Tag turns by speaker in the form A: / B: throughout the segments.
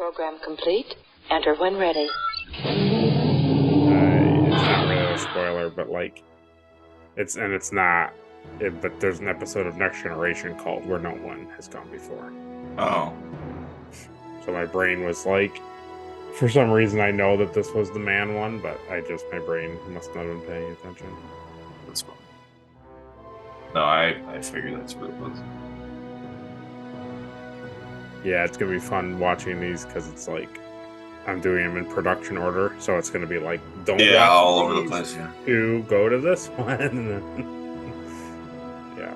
A: Program complete. Enter when ready.
B: It's not really a spoiler, but like, it's not. But there's an episode of Next Generation called "Where No One Has Gone Before."
C: Oh.
B: So my brain was like, for some reason, I know that this was the man one, but my brain must not have been paying attention.
C: That's fine. No, I figured that's what it was.
B: Yeah, it's gonna be fun watching these because it's like I'm doing them in production order, so it's gonna be like, don't watch
C: all over the place. Yeah,
B: to go to this one. Yeah,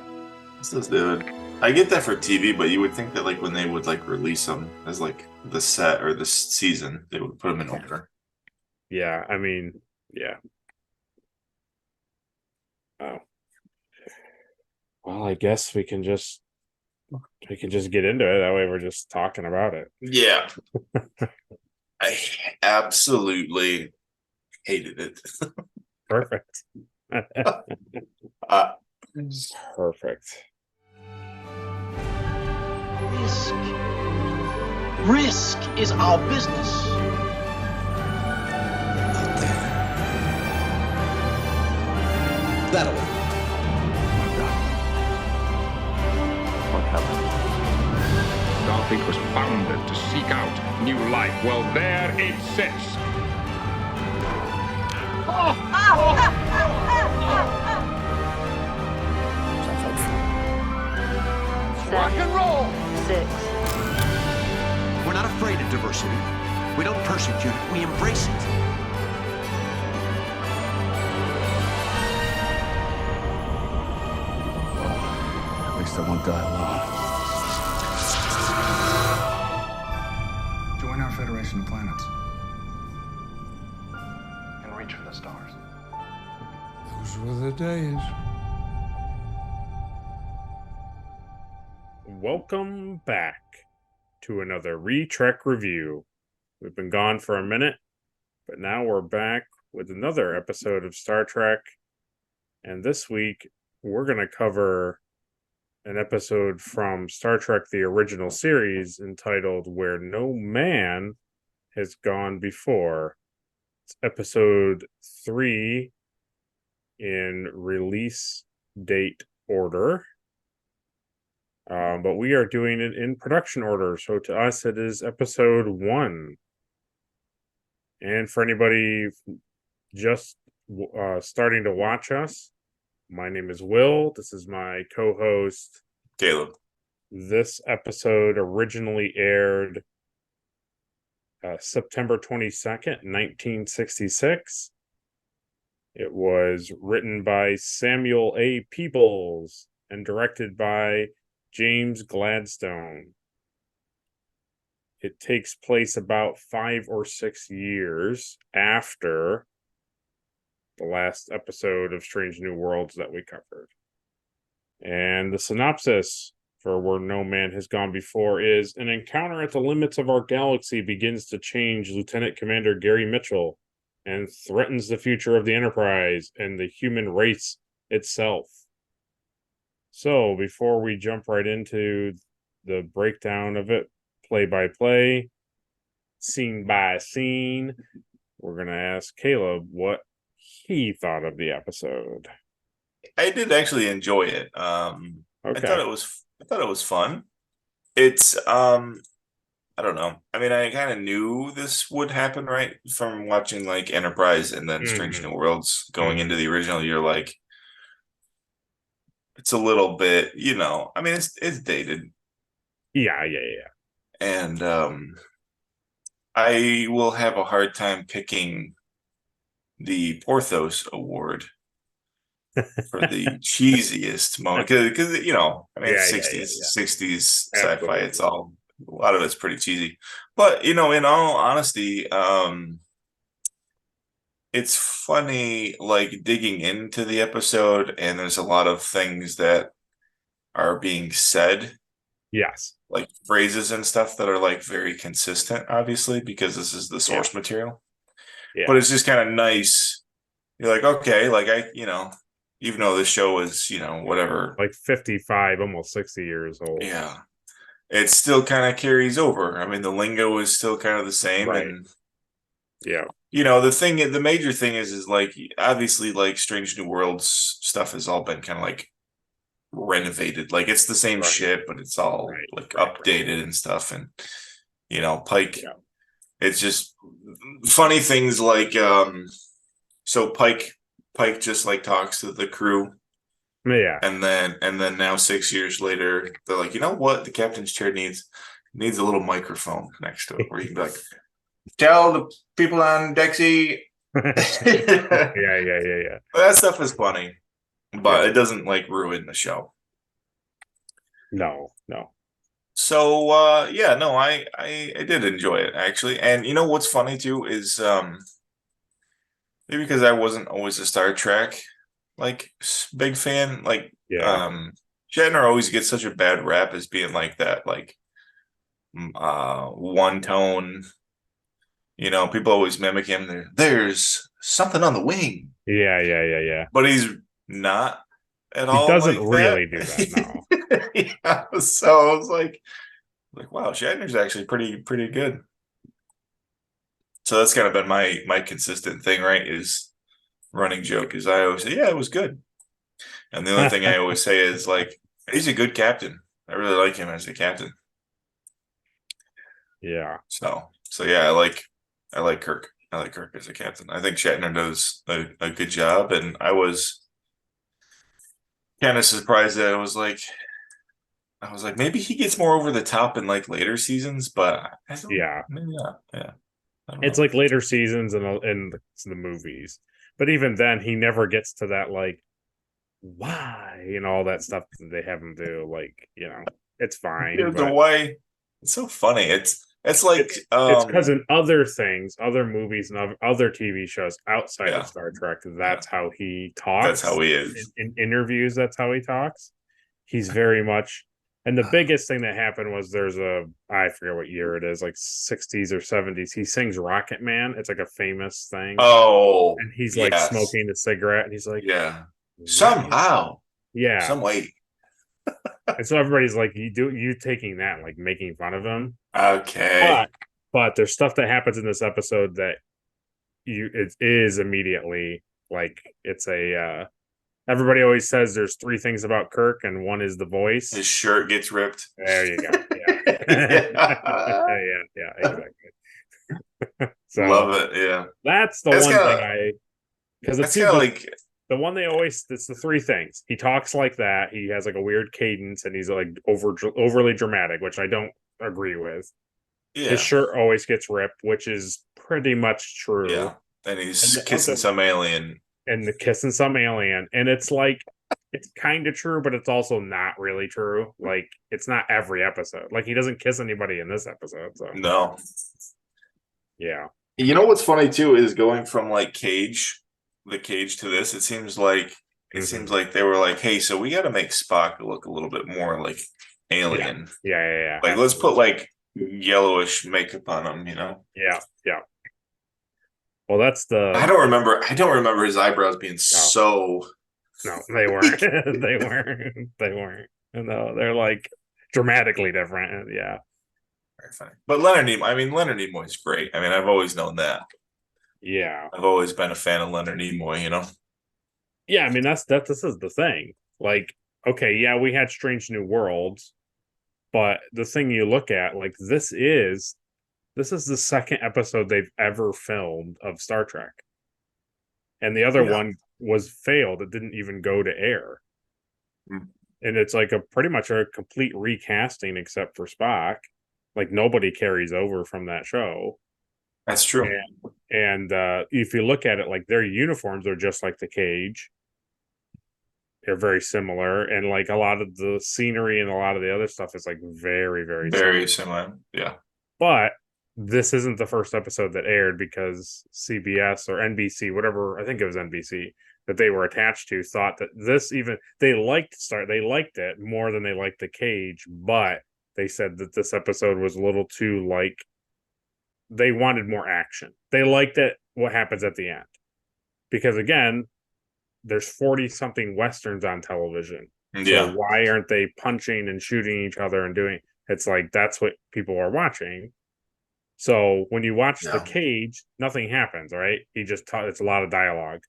C: this is good. I get that for TV, but you would think that like when they would like release them as like the set or the season, they would put them in order.
B: Yeah, I mean, yeah. Oh, well, I guess we can just get into it. That way, we're just talking about it.
C: Yeah, I absolutely hated it.
B: Perfect. Perfect.
D: Risk is our business.
E: Out there. That way.
F: What happened?
G: Starfleet was founded to seek out new life. Well, there it sits.
E: Sounds like fun.
G: Rock and roll!
A: 6.
E: We're not afraid of diversity. We don't persecute it, we embrace it.
F: At least I won't die alone.
H: Join our Federation of Planets and reach for the stars.
F: Those were the days.
B: Welcome back to another Retrek review. We've been gone for a minute, but now we're back with another episode of Star Trek. And this week, we're going to cover an episode from Star Trek, the original series, entitled Where No Man Has Gone Before. It's episode 3 in release date order. But we are doing it in production order. So to us, it is episode 1. And for anybody just starting to watch us, my name is Will. This is my co-host,
C: Caleb.
B: This episode originally aired September 22nd, 1966. It was written by Samuel A. Peebles and directed by James Gladstone. It takes place about 5 or 6 years after the last episode of Strange New Worlds that we covered. And the synopsis for Where No Man Has Gone Before is: an encounter at the limits of our galaxy begins to change Lieutenant Commander Gary Mitchell and threatens the future of the Enterprise and the human race itself. So, before we jump right into the breakdown of it, play by play, scene by scene, we're going to ask Caleb what he thought of the episode.
C: I did actually enjoy it.
B: Okay.
C: I thought it was fun. It's I don't know. I mean, I kind of knew this would happen, right? From watching like Enterprise and then Strange New Worlds going into the original, you're like, it's a little bit, I mean, it's dated.
B: Yeah.
C: And I will have a hard time picking the Porthos Award for the cheesiest moment because I mean, 60s sci-fi. It's all, a lot of it's pretty cheesy, but in all honesty, it's funny, like digging into the episode, and there's a lot of things that are being said.
B: Yes.
C: Like phrases and stuff that are like very consistent, obviously, because this is the source material. Yeah. But it's just kind of nice. You're like, okay, like even though this show is, whatever.
B: Like 55, almost 60 years old.
C: Yeah. it still kind of carries over. I mean, the lingo is still kind of the same,
B: Right.
C: and
B: Yeah.
C: the major thing is like obviously like Strange New Worlds stuff has all been kind of like renovated. Like it's the same
B: Right.
C: shit, but it's all
B: Right.
C: like
B: Right.
C: updated and stuff. And Pike.
B: Yeah.
C: It's just funny things like so Pike just like talks to the crew,
B: Yeah.
C: and then now 6 years later they're like, you know what, the captain's chair needs a little microphone next to it where you can be like, tell the people on Dexy.
B: Yeah.
C: That stuff is funny, but
B: Yeah.
C: it doesn't like ruin the show.
B: No.
C: So I did enjoy it actually. And you know what's funny too is maybe because I wasn't always a Star Trek like big fan. Like
B: Yeah.
C: Shatner always gets such a bad rap as being like that, like one tone. People always mimic him. There's something on the wing.
B: Yeah.
C: But he's not at
B: He
C: all.
B: doesn't
C: like
B: really
C: that.
B: do that, no.
C: Yeah, so I was like, wow, Shatner's actually pretty good. So that's kind of been my consistent thing, right? Is running joke is I always say, yeah, it was good. And the only thing I always say is like, he's a good captain. I really like him as a captain.
B: Yeah.
C: So yeah, I like Kirk. I like Kirk as a captain. I think Shatner does a good job, and I was kind of surprised that I was like, maybe he gets more over the top in like later seasons, but
B: Yeah.
C: maybe not. Yeah,
B: It's like later seasons in the movies, but even then, he never gets to that like why and all that stuff that they have him do. Like it's fine.
C: the
B: But
C: way it's so funny. It's like
B: it's because in other things, other movies, and other TV shows outside
C: Yeah.
B: of Star Trek, that's how he talks.
C: That's how he is.
B: In interviews. That's how he talks. He's very much. And the biggest thing that happened was I forget what year it is, like 60s or 70s. He sings Rocket Man. It's like a famous thing.
C: Oh,
B: And he's like
C: yes.
B: smoking a cigarette, and he's like,
C: yeah,
B: "What?"
C: somehow,
B: Yeah.
C: some way.
B: And so everybody's like, you taking that and like making fun of him.
C: Okay.
B: But there's stuff that happens in this episode that it is immediately like it's a everybody always says there's three things about Kirk, and one is the voice.
C: His shirt gets ripped.
B: There you go. Yeah. yeah, exactly. So
C: Love it. Yeah.
B: that's the
C: It's
B: one
C: kinda-
B: thing because
C: It's kind of like
B: the one it's the three things. He talks like that. He has like a weird cadence, and he's like overly dramatic, which I don't agree with.
C: yeah,
B: His shirt always gets ripped, which is pretty much true.
C: yeah. And he's
B: And the
C: kissing
B: other-
C: some alien.
B: And the kissing some alien, and it's like it's kind of true, but it's also not really true. Like it's not every episode. Like he doesn't kiss anybody in this episode. So
C: No.
B: yeah,
C: You know what's funny too is going from like the cage to this. It seems like they were like, hey, so we got to make Spock look a little bit more like alien.
B: yeah.
C: Like let's put like yellowish makeup on him.
B: Yeah. Well, that's the.
C: I don't remember his eyebrows being so.
B: No, they weren't. They weren't. No, they're like dramatically different. Yeah.
C: Very funny. But Leonard Nimoy is great. I mean, I've always known that.
B: Yeah.
C: I've always been a fan of Leonard Nimoy.
B: Yeah, I mean this is the thing. Like, okay, yeah, we had Strange New Worlds, but the thing you look at, like, this is the second episode they've ever filmed of Star Trek. And the other one was failed. It didn't even go to air.
C: Mm.
B: And it's like pretty much a complete recasting except for Spock. Like nobody carries over from that show.
C: That's true.
B: And if you look at it, like their uniforms are just like the Cage. They're very similar, and like a lot of the scenery and a lot of the other stuff is like very, very,
C: very similar. Yeah.
B: But this isn't the first episode that aired because CBS or NBC, whatever, I think it was NBC that they were attached to, thought that they liked it more than they liked the Cage, but they said that this episode was a little too like they wanted more action. They liked it what happens at the end. Because again, there's 40 something westerns on television.
C: Yeah.
B: So why aren't they punching and shooting each other and doing It's like that's what people are watching. So when you watch The Cage, nothing happens, right? He just it's a lot of dialogue.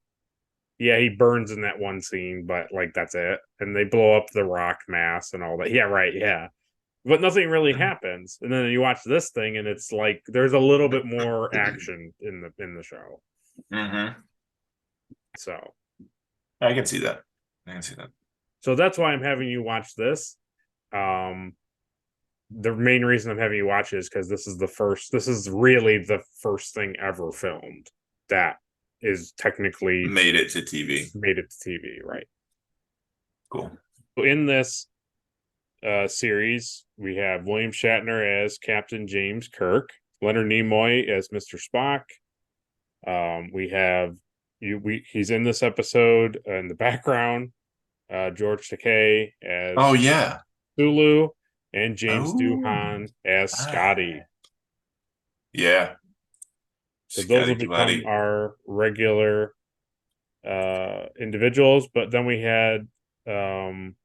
B: Yeah, he burns in that one scene, but like that's it. And they blow up the rock mass and all that. Yeah, right. Yeah, but nothing really happens. And then you watch this thing, and it's like there's a little bit more action in the show.
C: Mm-hmm.
B: So
C: I can see that.
B: So that's why I'm having you watch this. The main reason I'm having you watch it is because this is really the first thing ever filmed that is technically
C: made it to TV.
B: Right?
C: Cool.
B: In this series, we have William Shatner as Captain James Kirk, Leonard Nimoy as Mr. Spock. We have he's in this episode in the background. George Takei as Sulu, and James Doohan as Scotty.
C: Yeah.
B: So those will become our regular individuals. But then we had some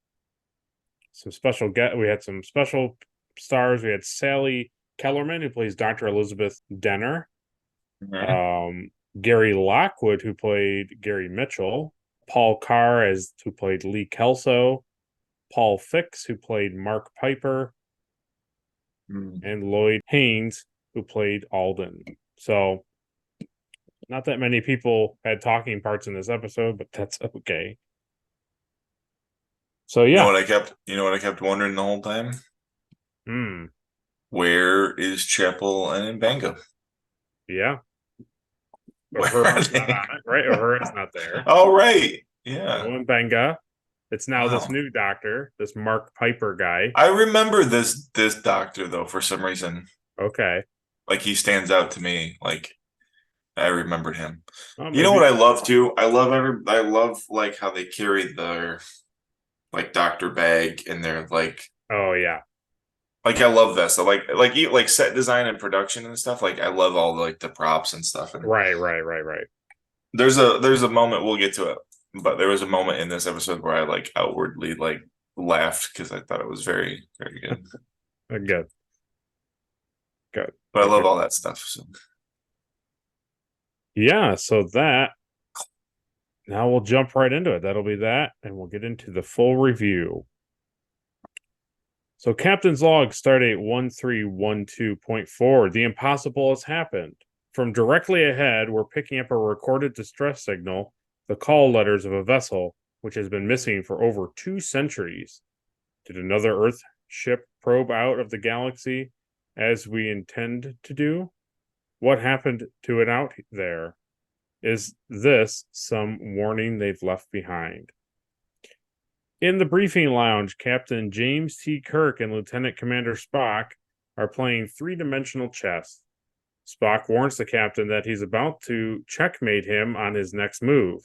B: special we had some special stars. We had Sally Kellerman, who plays Dr. Elizabeth Denner.
C: Mm-hmm.
B: Gary Lockwood, who played Gary Mitchell. Paul Carr, who played Lee Kelso. Paul Fix, who played Mark Piper. And Lloyd Haynes, who played Alden. So not that many people had talking parts in this episode, but that's okay. So yeah.
C: You know what I kept wondering the whole time? Where is Chapel and Mbenga?
B: Yeah. Uhura's not on it, right? Uhura's not there.
C: Oh, right. Yeah.
B: No Mbenga. It's now this new doctor, this Mark Piper guy.
C: I remember this doctor though for some reason.
B: Okay.
C: Like he stands out to me. Like I remembered him.
B: Well,
C: you know what I love too? I love like how they carry their like doctor bag and they're like.
B: Oh yeah.
C: Like I love that stuff. Like set design and production and stuff. Like I love all like the props and stuff. And
B: right.
C: There's a moment, we'll get to it, but there was a moment in this episode where I like outwardly like laughed because I thought it was very, very good.
B: Good.
C: But I love all that stuff. So.
B: Yeah, so now we'll jump right into it. That'll be that, and we'll get into the full review. So Captain's Log, Stardate 1312.4. The impossible has happened. From directly ahead, we're picking up a recorded distress signal, the call letters of a vessel, which has been missing for over 2 centuries. Did another Earth ship probe out of the galaxy as we intend to do? What happened to it out there? Is this some warning they've left behind? In the briefing lounge, Captain James T. Kirk and Lieutenant Commander Spock are playing 3-dimensional chess. Spock warns the captain that he's about to checkmate him on his next move.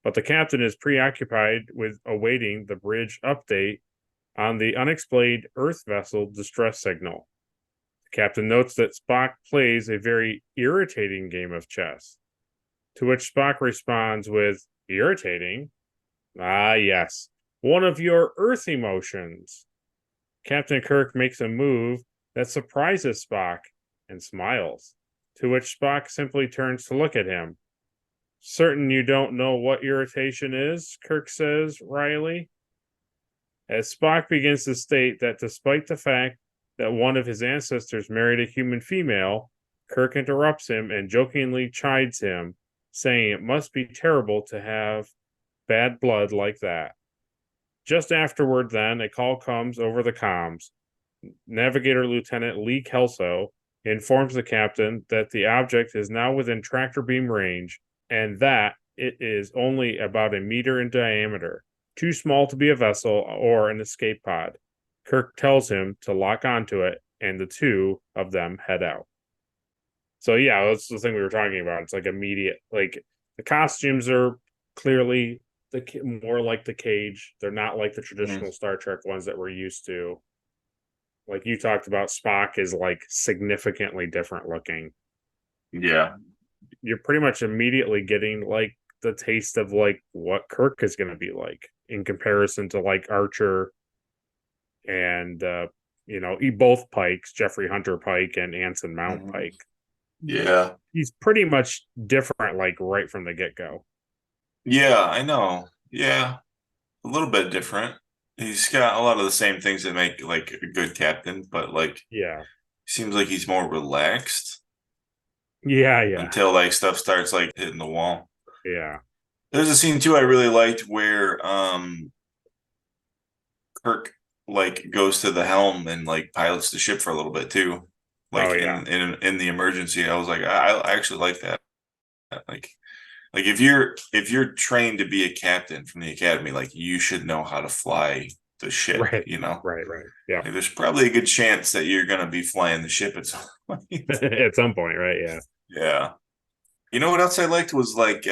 B: But the captain is preoccupied with awaiting the bridge update on the unexplained Earth vessel distress signal. The captain notes that Spock plays a very irritating game of chess, to which Spock responds with, "Irritating? Ah, yes. One of your Earth emotions." Captain Kirk makes a move that surprises Spock and smiles, to which Spock simply turns to look at him. "Certain you don't know what irritation is?" Kirk says wryly. As Spock begins to state that despite the fact that one of his ancestors married a human female, Kirk interrupts him and jokingly chides him, saying it must be terrible to have bad blood like that. Just afterward, then, a call comes over the comms. Navigator Lieutenant Lee Kelso informs the captain that the object is now within tractor beam range and that it is only about 1 meter in diameter, too small to be a vessel or an escape pod. Kirk tells him to lock onto it, and the two of them head out. So yeah, that's the thing we were talking about. It's like immediate, like the costumes are clearly more like the Cage. They're not like the traditional Star Trek ones that we're used to. Like you talked about, Spock is like significantly different looking.
C: Yeah.
B: You're pretty much immediately getting like the taste of like what Kirk is going to be like in comparison to like Archer and both Pikes, Jeffrey Hunter Pike and Anson Mount
C: Mhm.
B: Pike.
C: Yeah.
B: He's pretty much different, like right from the get-go.
C: Yeah, I know. Yeah. A little bit different. He's got a lot of the same things that make like a good captain, but like
B: Yeah.
C: seems like he's more relaxed
B: Yeah.
C: until like stuff starts like hitting the wall.
B: Yeah.
C: There's a scene too I really liked where Kirk like goes to the helm and like pilots the ship for a little bit too. Like
B: Oh, yeah.
C: in the emergency. I was like, I actually like that. Like if you're trained to be a captain from the academy, like you should know how to fly the ship,
B: Right.
C: you know?
B: Right. Yeah.
C: Like, there's probably a good chance that you're gonna be flying the ship at some point.
B: At some point, right? Yeah.
C: Yeah. You know what else I liked was like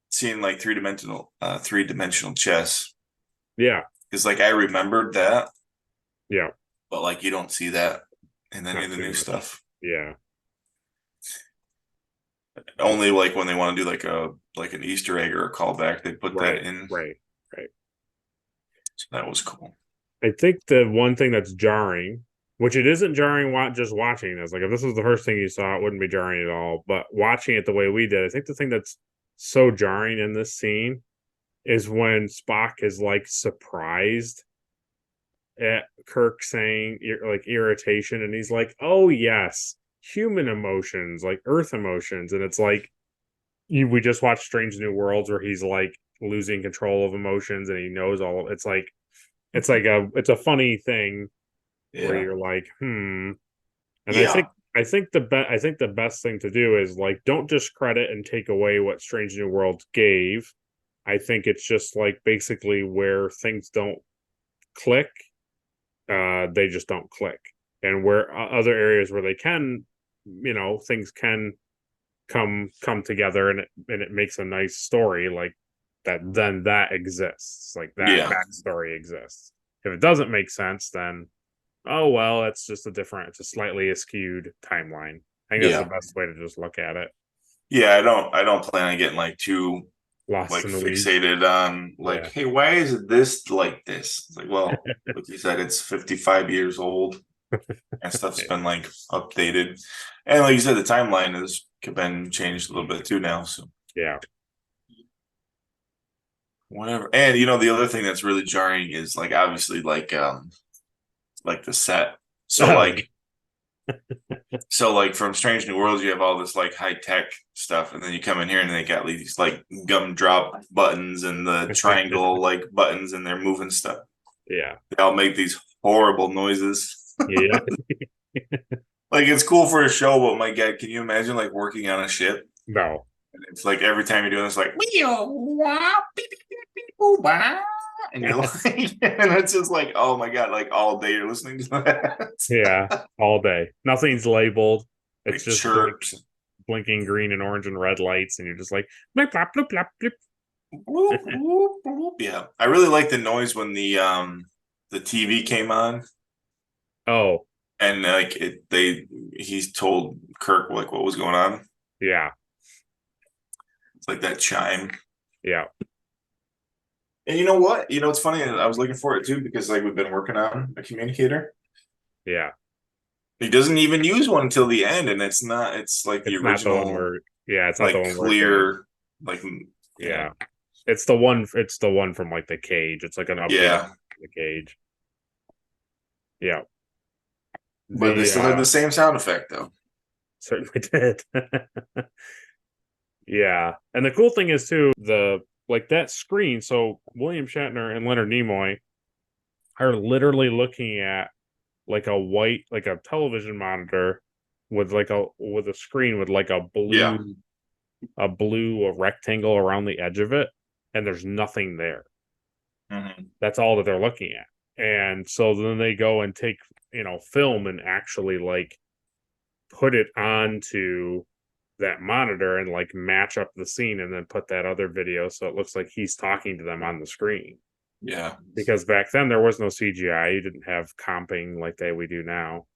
C: seeing like three dimensional chess.
B: Yeah.
C: Because like I remembered that,
B: Yeah.
C: but like you don't see that in any
B: Not
C: of the
B: too
C: new
B: much.
C: stuff.
B: Yeah.
C: Only like when they want to do like an Easter egg or a callback, they put
B: Right.
C: that in.
B: Right.
C: So that was cool.
B: I think the one thing that's jarring, which it isn't jarring just watching this, like if this was the first thing you saw, it wouldn't be jarring at all. But watching it the way we did, I think the thing that's so jarring in this scene is when Spock is like surprised at Kirk saying like irritation, and he's like, "Oh yes, human emotions, like Earth emotions," and it's like we just watched Strange New Worlds where he's like losing control of emotions and he knows all. It's a funny thing where you're like, and
C: Yeah.
B: I think the best thing to do is like don't discredit and take away what Strange New Worlds gave. I think it's just like basically where things don't click, they just don't click, and where other areas where they can, things can come together and it makes a nice story like that. Then that exists, like that
C: Yeah.
B: backstory exists. If it doesn't make sense, then oh well, it's a slightly askewed timeline. I think that's the best way to just look at it.
C: Yeah, I don't plan on getting like too
B: Lost
C: like
B: in the weeds.
C: fixated on like,
B: Yeah.
C: hey, why is it this like this? It's like, well, like you said, it's 55 years old and stuff's been like updated. And like you said, the timeline has been changed a little bit too now. So
B: Yeah.
C: whatever. And the other thing that's really jarring is like obviously like the set. So like from Strange New Worlds, you have all this like high tech stuff, and then you come in here and they got these like gumdrop buttons and the triangle like buttons, and they're moving stuff.
B: Yeah.
C: They all make these horrible noises.
B: Yeah.
C: Like it's cool for a show, but my God, can you imagine like working on a ship?
B: No.
C: And it's like every time you're doing this, like and you're like, and it's just like, oh my God, like all day you're listening to that.
B: Yeah, all day. Nothing's labeled. It's
C: Like
B: just
C: chirps.
B: blinking green and orange and red lights, and you're just like blip, blop, blip, blop, blip.
C: Whoop, whoop, whoop. Yeah, I really like the noise when the TV came on,
B: Oh,
C: and like he's told Kirk like what was going on.
B: yeah,
C: It's like that chime.
B: yeah.
C: And you know what? It's funny. I was looking for it too because like we've been working on a communicator.
B: Yeah.
C: He doesn't even use one until the end, and it's not. It's like the
B: It's not the
C: original.
B: one where, yeah, it's not
C: like
B: the one where
C: clear. Like
B: yeah. It's the one from like the cage. It's like an update
C: Yeah.
B: of the cage. Yeah.
C: But they still had the same sound effect though.
B: Certainly did. Yeah. And the cool thing is too, like that screen, so William Shatner and Leonard Nimoy are literally looking at like a television monitor with a screen with like a blue rectangle around the edge of it, and there's nothing there.
C: Mm-hmm.
B: That's all that they're looking at. And so then they go and take, film and actually like put it onto that monitor and like match up the scene and then put that other video so it looks like he's talking to them on the screen.
C: Yeah.
B: Because back then there was no CGI. You didn't have comping like we do now.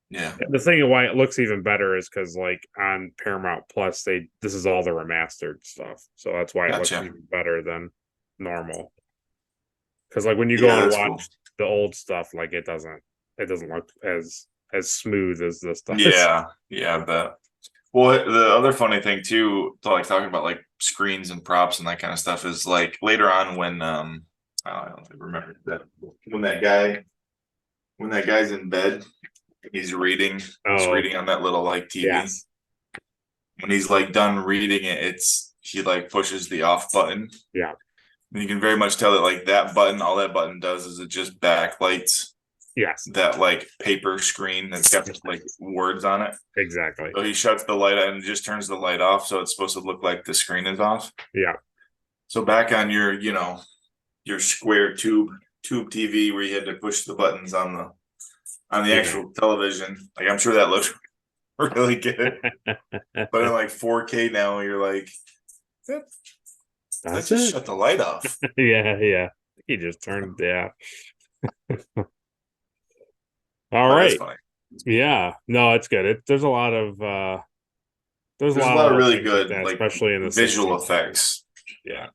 C: Yeah.
B: The thing why it looks even better is because like on Paramount Plus, this is all the remastered stuff. So that's why it looks even better than normal. Because like when you go and watch the old stuff, like it doesn't it doesn't look as smooth as this does.
C: Yeah, I bet. Well, the other funny thing too, to like talking about like screens and props and that kind of stuff, is like later on when I don't remember that when that guy's in bed, he's reading. He's reading on that little like TV.
B: Yes.
C: When he's like done reading it, he like pushes the off button.
B: Yeah.
C: And you can very much tell that like that button, all that button does is it just backlights.
B: Yes.
C: That like paper screen that's got like words on it.
B: Exactly.
C: So he shuts the light on and just turns the light off, so it's supposed to look like the screen is off.
B: Yeah.
C: So back on your, your square tube TV where you had to push the buttons on the actual television, like I'm sure that looks really good. But in like 4K now, you're like, let's just shut the light off.
B: Yeah. He just turned All right. Yeah. No, it's good. There's a lot of there's a lot of
C: really good
B: like that,
C: like
B: especially in the
C: visual
B: 60s.
C: effects.
B: Yeah.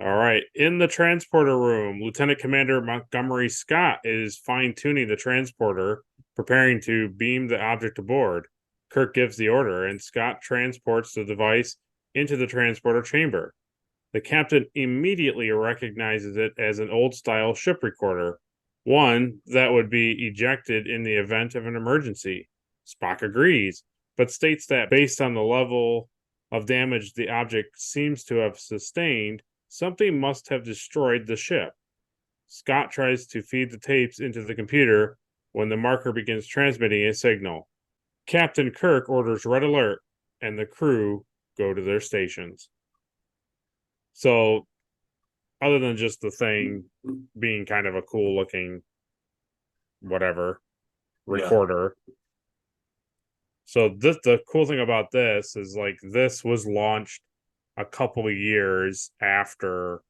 B: All right. In the transporter room, Lieutenant Commander Montgomery Scott is fine-tuning the transporter, preparing to beam the object aboard. Kirk gives the order, and Scott transports the device into the transporter chamber. The captain immediately recognizes it as an old-style ship recorder, one that would be ejected in the event of an emergency. Spock agrees, but states that based on the level of damage the object seems to have sustained, something must have destroyed the ship. Scott tries to feed the tapes into the computer when the marker begins transmitting a signal. Captain Kirk orders red alert, and the crew go to their stations. So, other than just the thing being kind of a cool looking whatever recorder. So the cool thing about this is like this was launched a couple of years after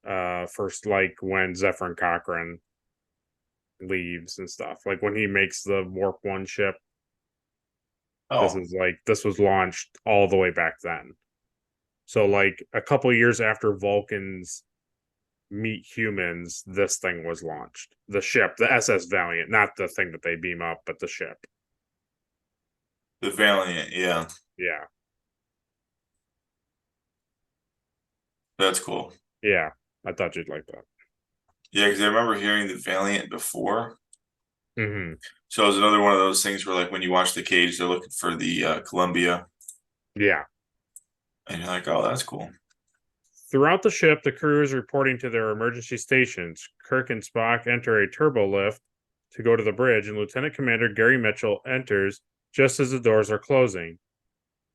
B: first, like when Zephyr Cochrane leaves and stuff. Like when he makes the Warp 1 ship. This was launched all the way back then. So like a couple of years after Vulcans meet humans, this thing was launched. The ship, the SS Valiant, not the thing that they beam up, but the ship.
C: The Valiant, yeah.
B: Yeah.
C: That's cool.
B: Yeah, I thought you'd like that.
C: Yeah, because I remember hearing the Valiant before.
B: Mm-hmm.
C: So it was another one of those things where like when you watch The Cage, they're looking for the Columbia.
B: Yeah.
C: And you're like, oh, that's cool.
B: Throughout the ship, the crew is reporting to their emergency stations. Kirk and Spock enter a turbo lift to go to the bridge, and Lieutenant Commander Gary Mitchell enters just as the doors are closing.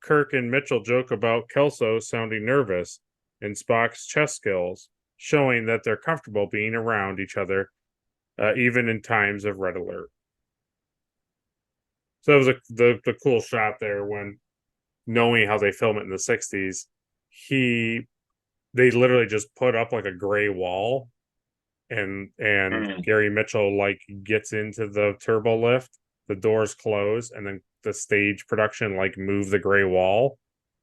B: Kirk and Mitchell joke about Kelso sounding nervous and Spock's chess skills, showing that they're comfortable being around each other, even in times of red alert. So it was the cool shot there when, knowing how they film it in the 60s, they literally just put up like a gray wall, and Gary Mitchell like gets into the turbo lift, the doors close, and then the stage production like move the gray wall.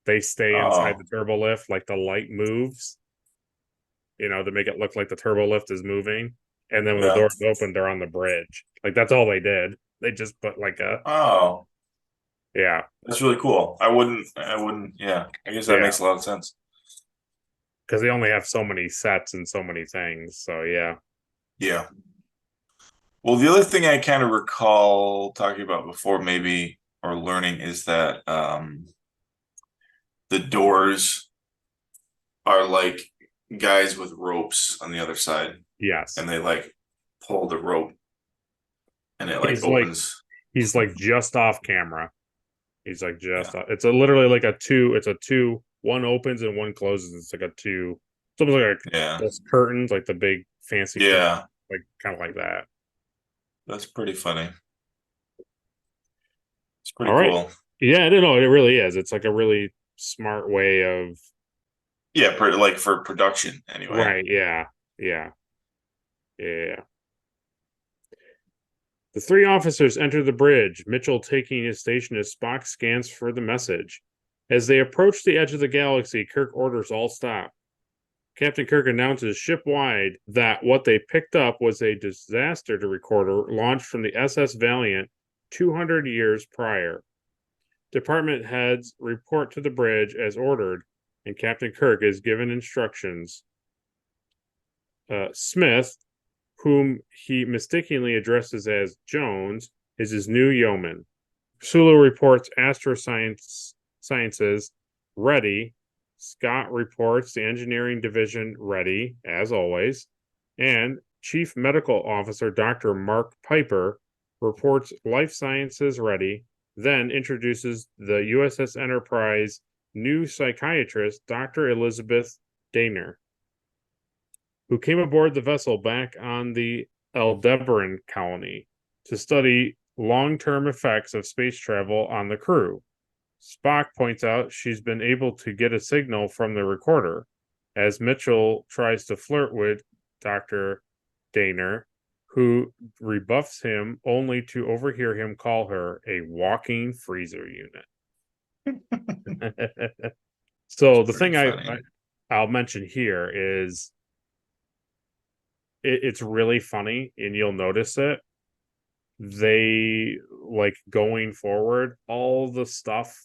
B: They stay inside the turbo lift, like the light moves, to make it look like the turbo lift is moving. And then when the doors open, they're on the bridge. Like that's all they did. They just put like yeah.
C: That's really cool. I wouldn't, yeah. I guess that makes a lot of sense.
B: Because they only have so many sets and so many things. So yeah.
C: Yeah. Well, the other thing I kind of recall talking about before, maybe, or learning, is that the doors are like guys with ropes on the other side.
B: Yes.
C: And they like pull the rope and it like opens.
B: He's like just off camera. He's like just off. It's literally like a two. It's a two. One opens and one closes. It's like a two. It's almost like those curtains, like the big fancy curtains, like kind of like that.
C: That's pretty funny. It's pretty cool.
B: Yeah, I don't know. It really is. It's like a really smart way of.
C: Yeah, like for production anyway.
B: Right. Yeah. The three officers enter the bridge, Mitchell taking his station as Spock scans for the message. As they approach the edge of the galaxy, Kirk orders all stop. Captain Kirk announces shipwide that what they picked up was a disaster recorder launched from the SS Valiant 200 years prior. Department heads report to the bridge as ordered, and Captain Kirk is given instructions. Smith, whom he mistakenly addresses as Jones, is his new yeoman. Sulu reports Sciences ready. Scott reports the engineering division ready, as always. And Chief Medical Officer Dr. Mark Piper reports life sciences ready, then introduces the USS Enterprise new psychiatrist, Dr. Elizabeth Dayner, who came aboard the vessel back on the Aldebaran colony to study long-term effects of space travel on the crew. Spock points out she's been able to get a signal from the recorder, as Mitchell tries to flirt with Dr. Dayner, who rebuffs him only to overhear him call her a walking freezer unit. So the thing I'll mention here is it's really funny, and you'll notice it. They, like, going forward, all the stuff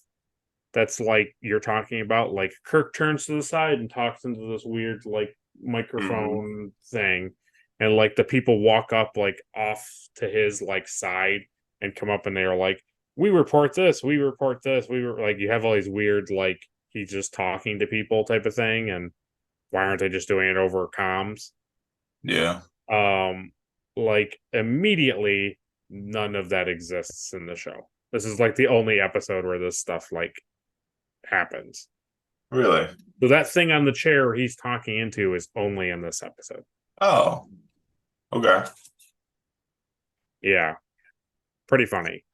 B: that's like you're talking about, like Kirk turns to the side and talks into this weird like microphone thing, and like the people walk up like off to his like side and come up, and they're like, we report this, we were like, you have all these weird like he's just talking to people type of thing, and why aren't they just doing it over comms?
C: Yeah.
B: Like immediately none of that exists in the show. This is like the only episode where this stuff like happens.
C: Really?
B: So that thing on the chair he's talking into is only in this episode.
C: Oh. Okay.
B: Yeah. Pretty funny.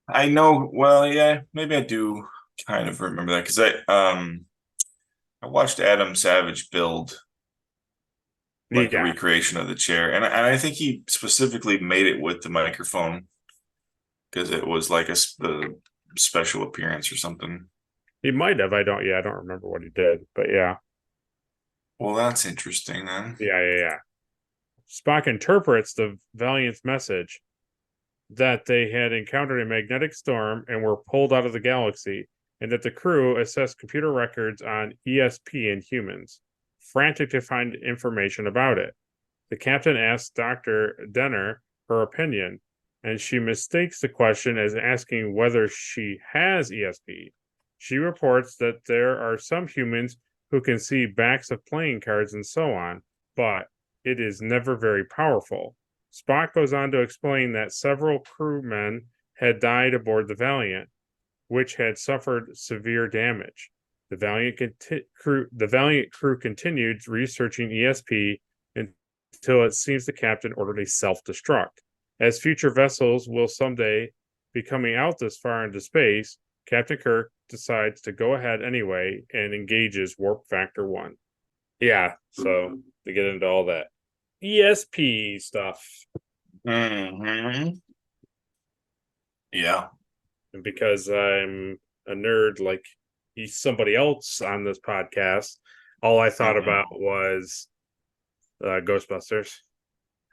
C: I know. Well, yeah, maybe I do kind of remember that because I watched Adam Savage build like a recreation of the chair, and I think he specifically made it with the microphone because it was like a special appearance or something.
B: He might have. I don't remember what he did, but yeah.
C: Well, that's interesting then.
B: Yeah. Spock interprets the Valiant's message that they had encountered a magnetic storm and were pulled out of the galaxy, and that the crew assessed computer records on ESP and humans, frantic to find information about it. The captain asks Dr. Denner her opinion, and she mistakes the question as asking whether she has ESP. She reports that there are some humans who can see backs of playing cards and so on, but it is never very powerful. Spock goes on to explain that several crewmen had died aboard the Valiant, which had suffered severe damage. The Valiant crew continued researching ESP until it seems the captain ordered a self-destruct. As future vessels will someday be coming out this far into space, Captain Kirk decides to go ahead anyway and engages Warp Factor 1. Yeah, so to get into all that ESP stuff.
C: Mm-hmm. Yeah.
B: And because I'm a nerd like somebody else on this podcast, all I thought about was Ghostbusters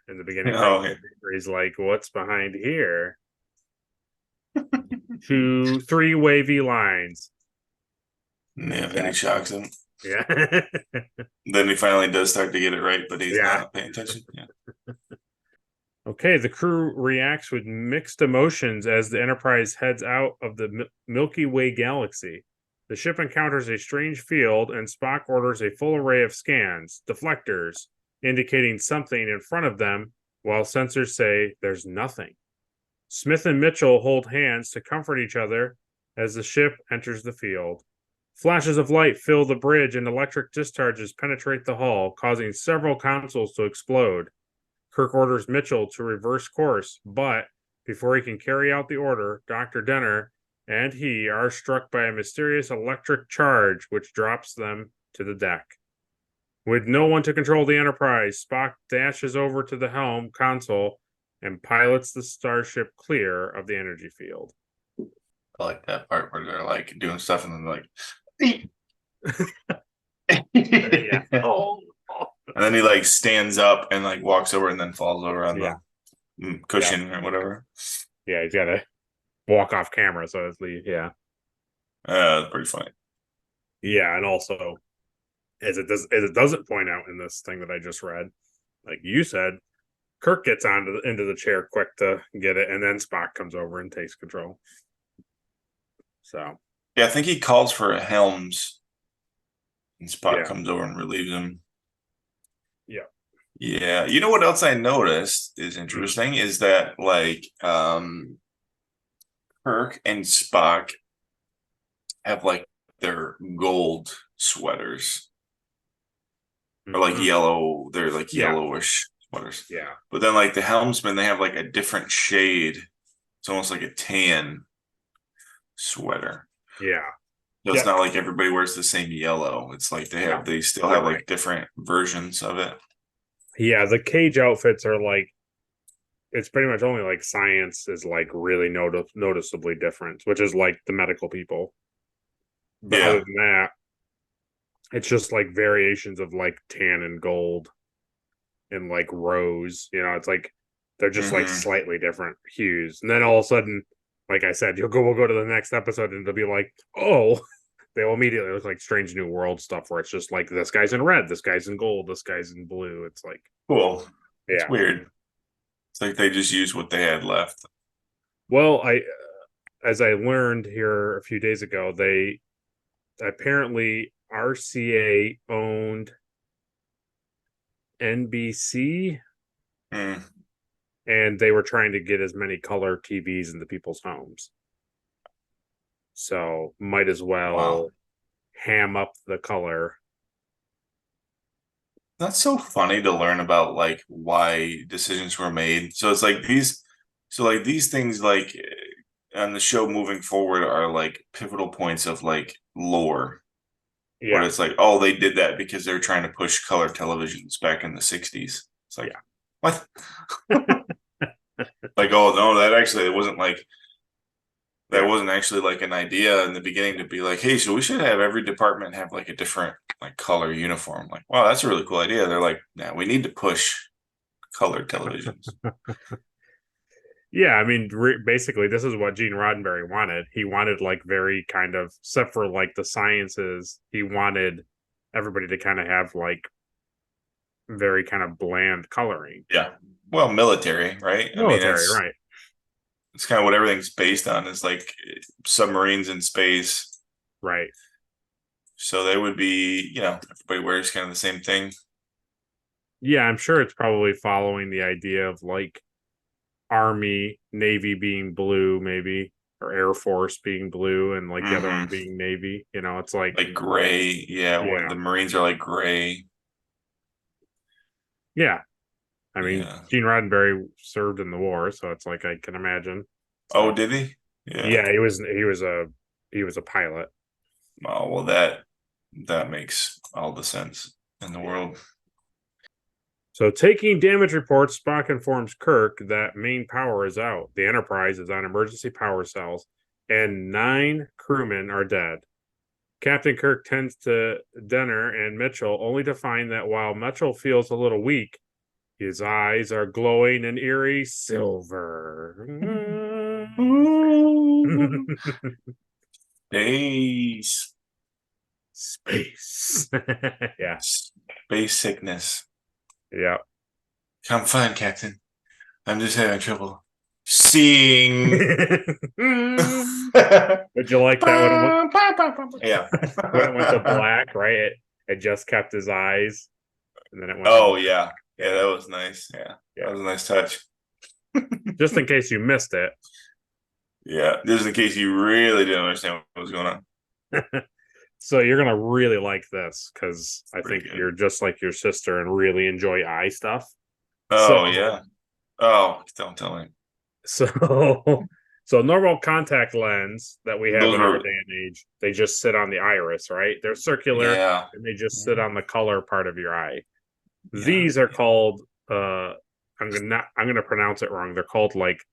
B: in the beginning. Where he's like, what's behind here? 2, 3 wavy lines.
C: Yeah, then he shocks him.
B: Yeah.
C: Then he finally does start to get it right, but he's not paying attention. Yeah.
B: Okay, the crew reacts with mixed emotions as the Enterprise heads out of the Milky Way galaxy. The ship encounters a strange field, and Spock orders a full array of scans, deflectors, indicating something in front of them, while sensors say there's nothing. Smith and Mitchell hold hands to comfort each other as the ship enters the field. Flashes of light fill the bridge, and electric discharges penetrate the hull, causing several consoles to explode. Kirk orders Mitchell to reverse course, but before he can carry out the order, Dr. Denner and he are struck by a mysterious electric charge which drops them to the deck. With no one to control the Enterprise, Spock dashes over to the helm console and pilots the starship clear of the energy field.
C: I like that part where they're like doing stuff and then like
B: Yeah. Oh.
C: And then he like stands up and like walks over and then falls over on
B: Yeah.
C: the cushion or whatever.
B: Yeah, he's got to walk off camera, so it's yeah.
C: That's pretty funny.
B: Yeah, and also as it doesn't point out in this thing that I just read, like you said, Kirk gets into the chair quick to get it, and then Spock comes over and takes control. So
C: yeah, I think he calls for a Helms, and Spock comes over and relieves him.
B: Yeah.
C: Yeah. You know what else I noticed is interesting is that like Kirk and Spock have like their gold sweaters. Or like yellow, they're like yellowish sweaters.
B: Yeah.
C: But then like the helmsman, they have like a different shade. It's almost like a tan sweater.
B: Yeah.
C: So it's not like everybody wears the same yellow. It's like they still have like different versions of it.
B: Yeah, the cage outfits are like, it's pretty much only like science is like really noticeably different, which is like the medical people. But other than that, it's just like variations of like tan and gold and like rose. You know, it's like they're just like slightly different hues. And then all of a sudden, like I said, we'll go to the next episode and it'll be like, oh, they will immediately look like Strange New World stuff where it's just like this guy's in red, this guy's in gold, this guy's in blue. It's like
C: cool. It's weird. It's like they just used what they had left.
B: Well, as I learned here a few days ago, they apparently RCA owned NBC, and they were trying to get as many color TVs into people's homes. So might as well ham up the color.
C: That's so funny to learn about like why decisions were made. So it's like these things like on the show moving forward are like pivotal points of like lore. Yeah. Where it's like, oh, they did that because they're trying to push color televisions back in the 60s. It's like, what? Like, oh no, it wasn't like that wasn't actually like an idea in the beginning to be like, hey, so we should have every department have like a different like color uniform. Like, wow, that's a really cool idea. They're like, nah, we need to push colored televisions.
B: Yeah, I mean, basically, this is what Gene Roddenberry wanted. He wanted like very kind of, except for like the sciences, he wanted everybody to kind of have like very kind of bland coloring.
C: Yeah. Well, military, right?
B: Military, right.
C: It's kind of what everything's based on is like submarines in space.
B: Right.
C: So they would be, everybody wears kind of the same thing.
B: Yeah, I'm sure it's probably following the idea of like Army, Navy being blue, maybe, or Air Force being blue, and like the other one being Navy. It's like
C: gray. Yeah. The Marines are like gray.
B: Yeah. I mean, Gene Roddenberry served in the war, so it's like I can imagine.
C: So, oh, did he?
B: Yeah, he was a pilot.
C: Oh, well, that makes all the sense in the world.
B: So, taking damage reports, Spock informs Kirk that main power is out. The Enterprise is on emergency power cells, and 9 crewmen are dead. Captain Kirk tends to Denner and Mitchell, only to find that while Mitchell feels a little weak, his eyes are glowing an eerie silver. Space. Yeah.
C: Space sickness.
B: Yeah.
C: I'm fine, Captain. I'm just having trouble seeing.
B: Would you like that one?
C: Yeah.
B: When it went to black, right? It just kept his eyes. And then it went.
C: Oh, yeah. Yeah, that was nice. Yeah. That was a nice touch.
B: Just in case you missed it.
C: Yeah. Just in case you really didn't understand what was going on.
B: So you're going to really like this because I think you're just like your sister and really enjoy eye stuff.
C: Oh, yeah. Oh, don't tell me.
B: So normal contact lens that we have in our day and age, they just sit on the iris, right? They're circular and they just sit on the color part of your eye. Yeah. These are called I'm gonna pronounce it wrong. They're called like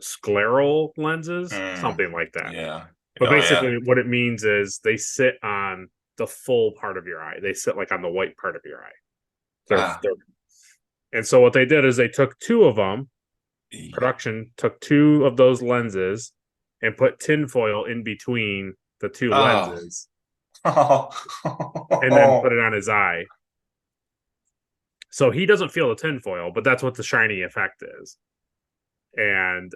B: scleral lenses, something like that.
C: Yeah.
B: But basically what it means is they sit on the full part of your eye. They sit like on the white part of your eye. And so what they did is they took two of them. Production took two of those lenses and put tinfoil in between the two lenses, and then put it on his eye. So he doesn't feel the tinfoil, but that's what the shiny effect is. And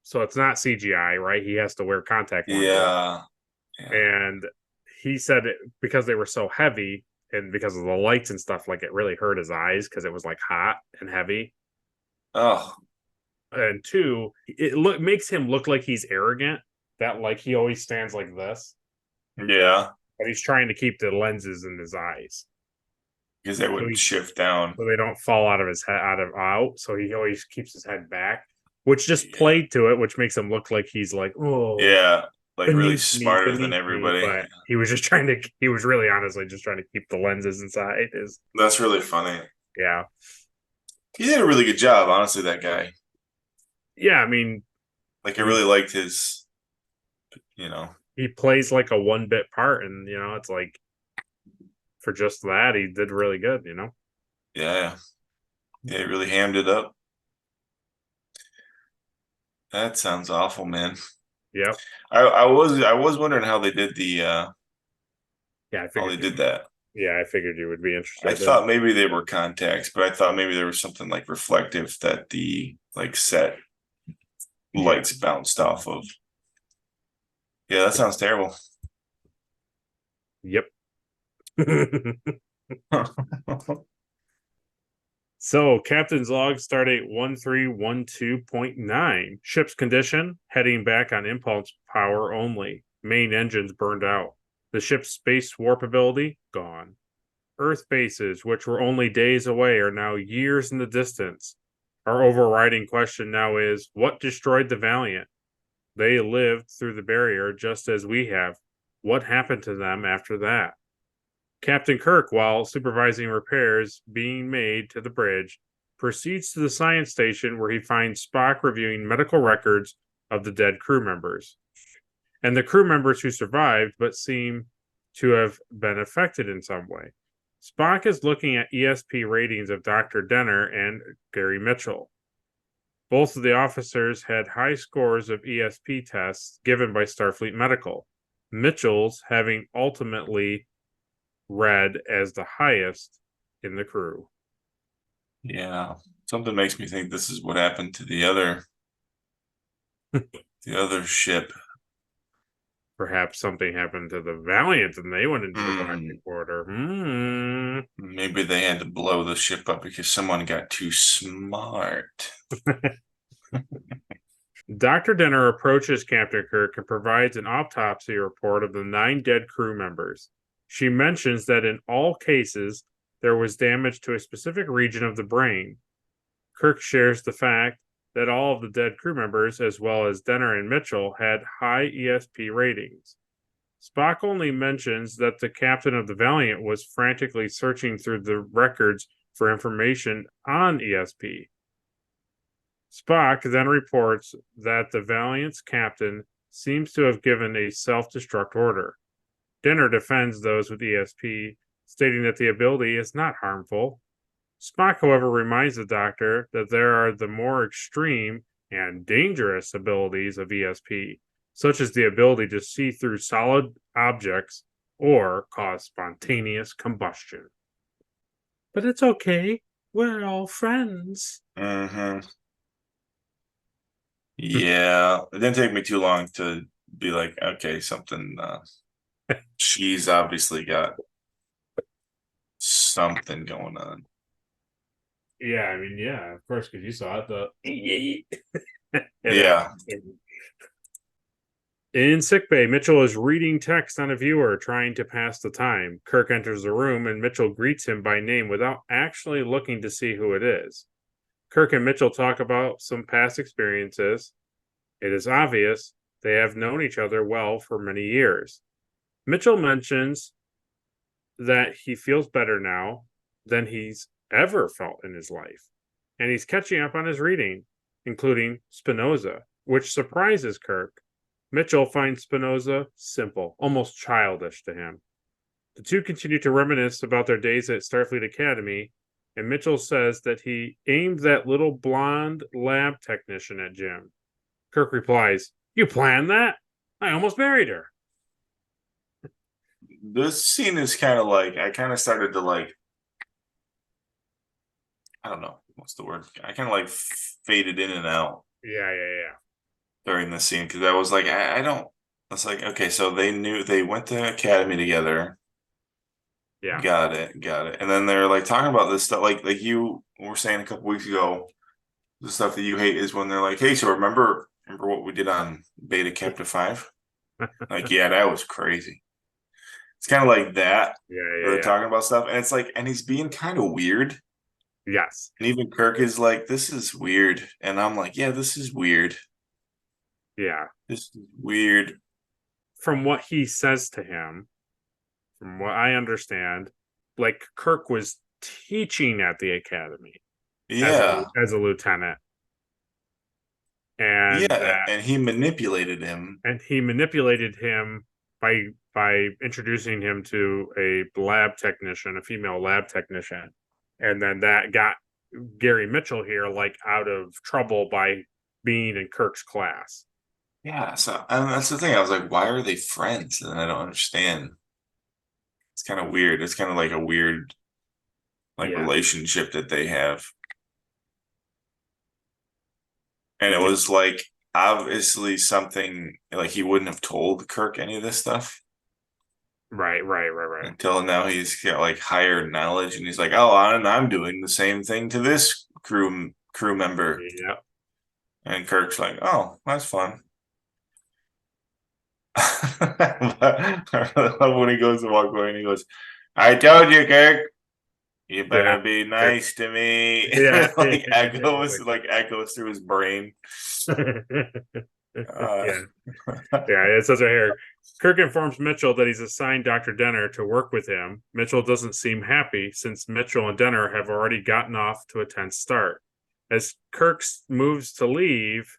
B: so it's not CGI, right? He has to wear contact lenses.
C: Yeah.
B: And he said because they were so heavy and because of the lights and stuff, like it really hurt his eyes because it was like hot and heavy.
C: Oh.
B: And two, it makes him look like he's arrogant. That like he always stands like this.
C: Yeah.
B: But he's trying to keep the lenses in his eyes.
C: Because they would shift down.
B: So they don't fall out of his head out. So he always keeps his head back. Which just played to it, which makes him look like he's like, oh
C: yeah, like really smarter than everybody.
B: But he was just trying to he was really honestly just trying to keep the lenses inside his.
C: That's really funny.
B: Yeah.
C: He did a really good job, honestly, that guy.
B: Yeah, I mean,
C: like I really liked his,
B: he plays like a 1-bit part, and it's like for just that he did really good,
C: Yeah, he really hammed it up. That sounds awful, man.
B: Yeah,
C: I was wondering how they did the
B: yeah, I figured
C: how they did that.
B: Yeah, I figured you would be interested.
C: I thought maybe they were contacts, but I thought maybe there was something like reflective that the set lights bounced off of. Yeah, that sounds terrible.
B: Yep. So, Captain's log, stardate 1312.9. Ship's condition, heading back on impulse power only. Main engines burned out. The ship's space warp ability, gone. Earth bases, which were only days away, are now years in the distance. Our overriding question now is, what destroyed the Valiant? They lived through the barrier just as we have. What happened to them after that? Captain Kirk, while supervising repairs being made to the bridge, proceeds to the science station where he finds Spock reviewing medical records of the dead crew members and the crew members who survived but seem to have been affected in some way. Spock is looking at ESP ratings of Dr. Denner and Gary Mitchell. Both of the officers had high scores of ESP tests given by Starfleet Medical, Mitchell's having ultimately read as the highest in the crew.
C: Yeah, something makes me think this is what happened to the other ship.
B: Perhaps something happened to the Valiant and they went into the galactic border.
C: Maybe they had to blow the ship up because someone got too smart.
B: Dr. Denner approaches Captain Kirk and provides an autopsy report of the 9 dead crew members. She mentions that in all cases, there was damage to a specific region of the brain. Kirk shares the fact that all of the dead crew members, as well as Denner and Mitchell, had high ESP ratings. Spock only mentions that the captain of the Valiant was frantically searching through the records for information on ESP. Spock then reports that the Valiant's captain seems to have given a self-destruct order. Denner defends those with ESP, stating that the ability is not harmful. Spock, however, reminds the Doctor that there are the more extreme and dangerous abilities of ESP, such as the ability to see through solid objects or cause spontaneous combustion. But it's okay. We're all friends.
C: Mm-hmm. Yeah, it didn't take me too long to be like, okay, something. She's obviously got something going on.
B: Yeah, I mean, yeah, of course, because you saw it.
C: Yeah.
B: In sickbay, Mitchell is reading text on a viewer, trying to pass the time. Kirk enters the room, and Mitchell greets him by name without actually looking to see who it is. Kirk and Mitchell talk about some past experiences. It is obvious they have known each other well for many years. Mitchell mentions that he feels better now than he's ever felt in his life, and he's catching up on his reading, including Spinoza, which surprises Kirk. Mitchell finds Spinoza simple, almost childish to him. The two continue to reminisce about their days at Starfleet Academy, and Mitchell says that he aimed that little blonde lab technician at Jim. Kirk replies, "You planned that? I almost married her."
C: This scene is kind of like, I kind of started to like, I don't know, what's the word? I kind of like faded in and out.
B: Yeah.
C: During the scene, because I was like, I don't. It's like, okay, so they went to academy together.
B: Yeah.
C: Got it. And then they're like talking about this stuff, like you were saying a couple weeks ago. The stuff that you hate is when they're like, "Hey, so remember what we did on Beta Captive 5?" Like, yeah, that was crazy. It's kind of like that.
B: Yeah.
C: They're talking about stuff, and it's like, and he's being kind of weird.
B: Yes.
C: And even Kirk is like, "This is weird," and I'm like, "Yeah, this is weird.
B: Yeah.
C: This is weird."
B: From what he says to him, from what I understand, like Kirk was teaching at the academy as a lieutenant. And
C: and he manipulated him.
B: And he manipulated him by introducing him to a lab technician, a female lab technician. And then that got Gary Mitchell here like out of trouble by being in Kirk's class.
C: Yeah, so and that's the thing. I was like, why are they friends? And I don't understand. It's kind of weird. It's kind of like a weird relationship that they have. And it was like obviously something like he wouldn't have told Kirk any of this stuff.
B: Right.
C: Until now he's got like higher knowledge and he's like, "Oh, I'm doing the same thing to this crew member."
B: Yeah.
C: And Kirk's like, "Oh, that's fun." I really love when he goes to walk away and he goes, "I told you, Kirk, you better be nice to me."
B: Yeah.
C: echoes through his brain.
B: Yeah, it says right here. Kirk informs Mitchell that he's assigned Dr. Denner to work with him. Mitchell doesn't seem happy since Mitchell and Denner have already gotten off to a tense start. As Kirk moves to leave,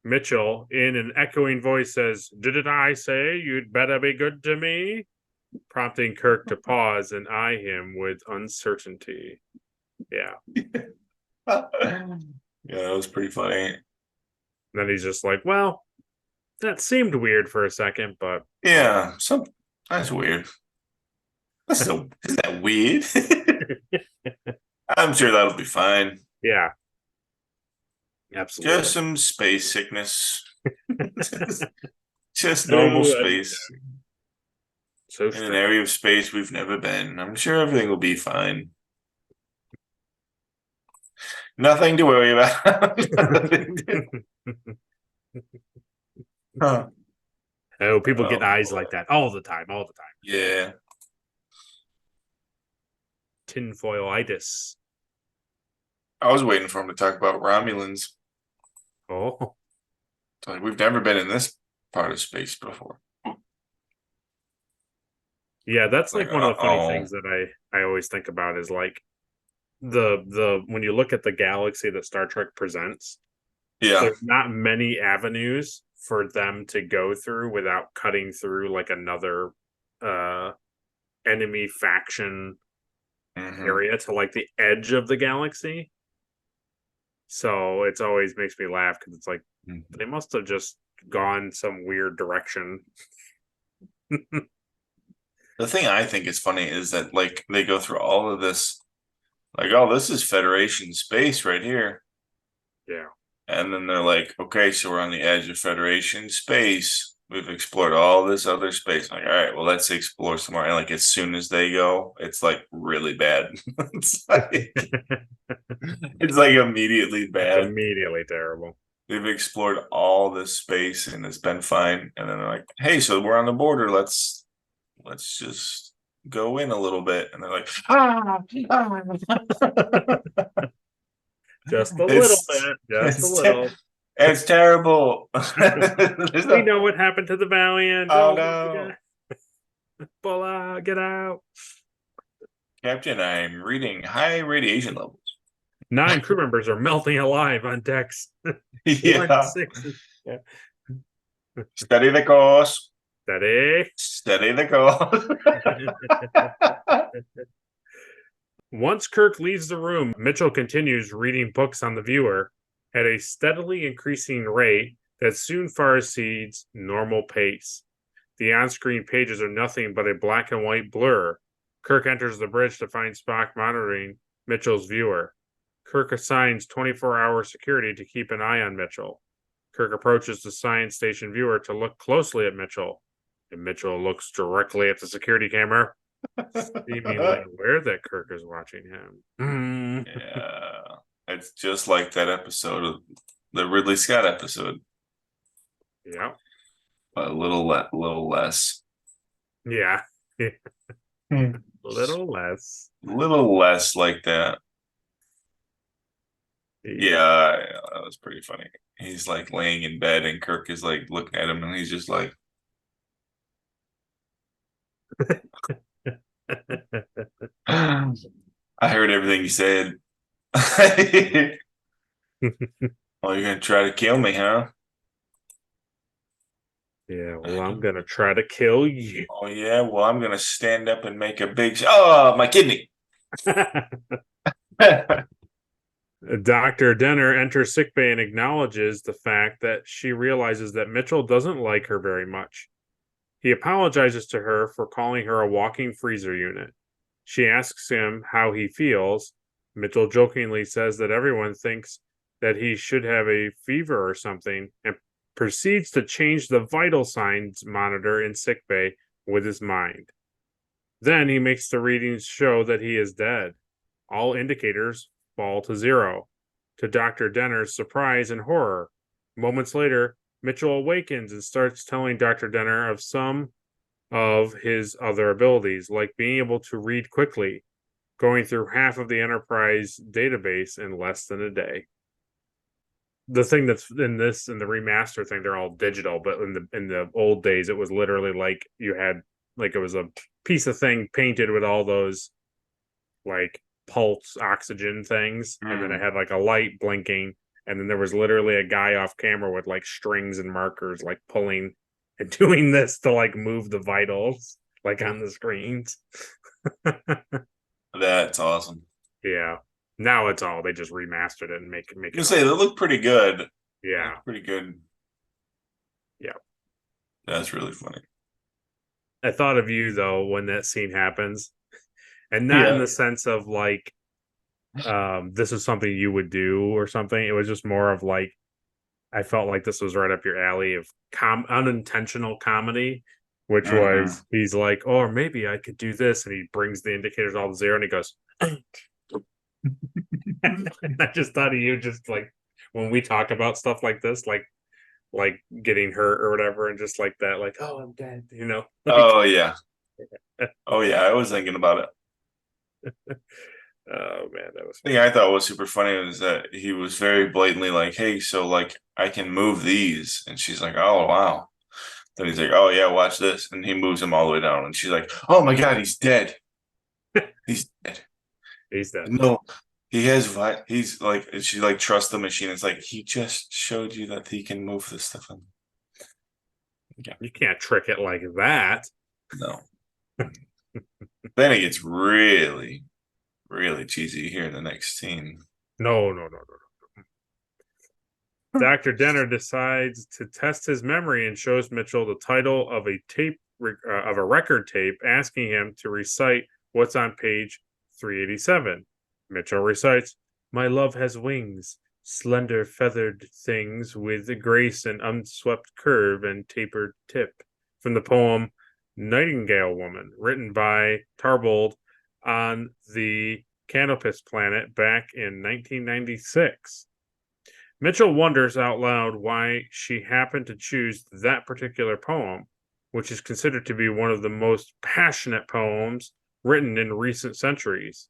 B: Mitchell, in an echoing voice, says, "Didn't I say you'd better be good to me?" Prompting Kirk to pause and eye him with uncertainty. Yeah.
C: Yeah, that was pretty funny.
B: And then he's just like, "Well, that seemed weird for a second, but
C: yeah, that's weird. Isn't that weird?" I'm sure that'll be fine.
B: Yeah. Absolutely.
C: Just some space sickness. just normal space.
B: So
C: in an area of space we've never been. I'm sure everything will be fine. Nothing to worry about. Huh.
B: Oh, people get eyes like that all the time.
C: Yeah.
B: Tinfoilitis.
C: I was waiting for him to talk about Romulans.
B: Oh.
C: Like, we've never been in this part of space before.
B: Yeah, that's like one of the funny things that I always think about is like the when you look at the galaxy that Star Trek presents, there's not many avenues for them to go through without cutting through like another enemy faction area to like the edge of the galaxy. So it's always makes me laugh because it's like they must have just gone some weird direction.
C: The thing I think is funny is that like they go through all of this, like, oh, this is Federation space right here.
B: Yeah.
C: And then they're like, okay, so we're on the edge of Federation space. We've explored all this other space. Like, all right, well, let's explore some more. And like as soon as they go, it's like really bad. It's like immediately bad.
B: It's immediately terrible.
C: They've explored all this space and it's been fine. And then they're like, hey, so we're on the border. Let's just go in a little bit. And they're like,
B: just a little bit. Just a little.
C: It's terrible.
B: We know what happened to the Valiant.
C: Oh no.
B: Pull out, get out.
C: Captain, I'm reading high radiation levels.
B: 9 crew members are melting alive on decks.
C: Yeah. Study the course. Steady the call.
B: Once Kirk leaves the room, Mitchell continues reading books on the viewer at a steadily increasing rate that soon far exceeds normal pace. The on-screen pages are nothing but a black and white blur. Kirk enters the bridge to find Spock monitoring Mitchell's viewer. Kirk assigns 24-hour security to keep an eye on Mitchell. Kirk approaches the science station viewer to look closely at Mitchell, and Mitchell looks directly at the security camera, seemingly aware that Kirk is watching him.
C: Yeah, it's just like that episode, the Ridley Scott episode.
B: Yeah,
C: But a little less.
B: yeah, a little less.
C: A little less like that. Yeah, that was pretty funny. He's like laying in bed, and Kirk is like looking at him, and he's just like, I heard everything you said. Oh, you're gonna try to kill me, huh?
B: Yeah, well, I'm gonna try to kill you.
C: Oh yeah, well, I'm gonna stand up and make a big. Oh, my kidney.
B: Dr. Denner enters sickbay and acknowledges the fact that she realizes that Mitchell doesn't like her very much. He apologizes to her for calling her a walking freezer unit. She asks him how he feels. Mitchell jokingly says that everyone thinks that he should have a fever or something, and proceeds to change the vital signs monitor in sickbay with his mind. Then he makes the readings show that he is dead. All indicators fall to 0, to Dr. Denner's surprise and horror. Moments later, Mitchell awakens and starts telling Dr. Denner of some of his other abilities, like being able to read quickly, going through half of the Enterprise database in less than a day. The thing that's in the remaster thing, they're all digital, but in the old days, it was literally like you had like it was a piece of thing painted with all those like pulse oxygen things, and then it had like a light blinking, and then there was literally a guy off camera with like strings and markers like pulling and doing this to like move the vitals like on the screens.
C: That's awesome.
B: Yeah. Now it's all they just remastered it and make it.
C: You say they look pretty good.
B: Yeah.
C: Pretty good.
B: Yeah.
C: That's really funny.
B: I thought of you though when that scene happens. And not in the sense of like this is something you would do or something. It was just more of like I felt like this was right up your alley of unintentional comedy, which was he's like, oh, or maybe I could do this, and he brings the indicators all to 0 and he goes I just thought of you just like when we talk about stuff like this, like getting hurt or whatever, and just like that, like, oh, I'm dead, you know.
C: Oh yeah. Oh yeah, I was thinking about it.
B: Oh man, that was
C: The thing I thought was super funny was that he was very blatantly like, hey, so like I can move these, and she's like, oh wow. Then he's like, oh yeah, watch this, and he moves him all the way down, and she's like, oh my god, he's dead. He's dead.
B: He's dead.
C: No, he has. He's like, and she like trusts the machine. It's like he just showed you that he can move this stuff.
B: Yeah, you can't trick it like that.
C: No. Then it gets really, really cheesy here in the next scene.
B: No. Dr. Denner decides to test his memory and shows Mitchell the title of a record tape, asking him to recite what's on page 387. Mitchell recites, "My love has wings, slender feathered things with grace and unswept curve and tapered tip," from the poem Nightingale Woman, written by Tarbold on the Canopus planet back in 1996. Mitchell wonders out loud why she happened to choose that particular poem, which is considered to be one of the most passionate poems written in recent centuries.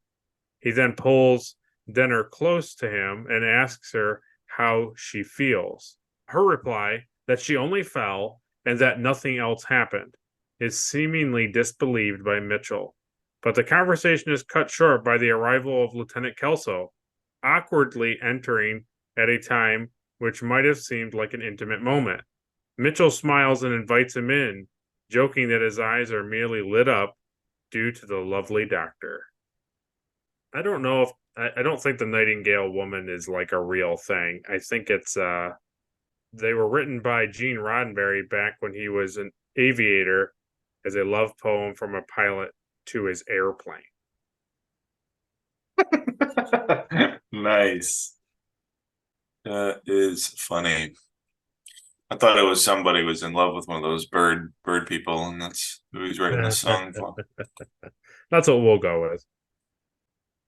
B: He then pulls Denner close to him and asks her how she feels. Her reply, that she only fell and that nothing else happened, is seemingly disbelieved by Mitchell. But the conversation is cut short by the arrival of Lieutenant Kelso, awkwardly entering at a time which might have seemed like an intimate moment. Mitchell smiles and invites him in, joking that his eyes are merely lit up due to the lovely doctor. I don't know if I don't think the Nightingale woman is like a real thing. I think it's they were written by Gene Roddenberry back when he was an aviator as a love poem from a pilot to his airplane.
C: Nice. That is funny. I thought it was somebody was in love with one of those bird people, and that's who he's writing this song for.
B: That's what we'll go with.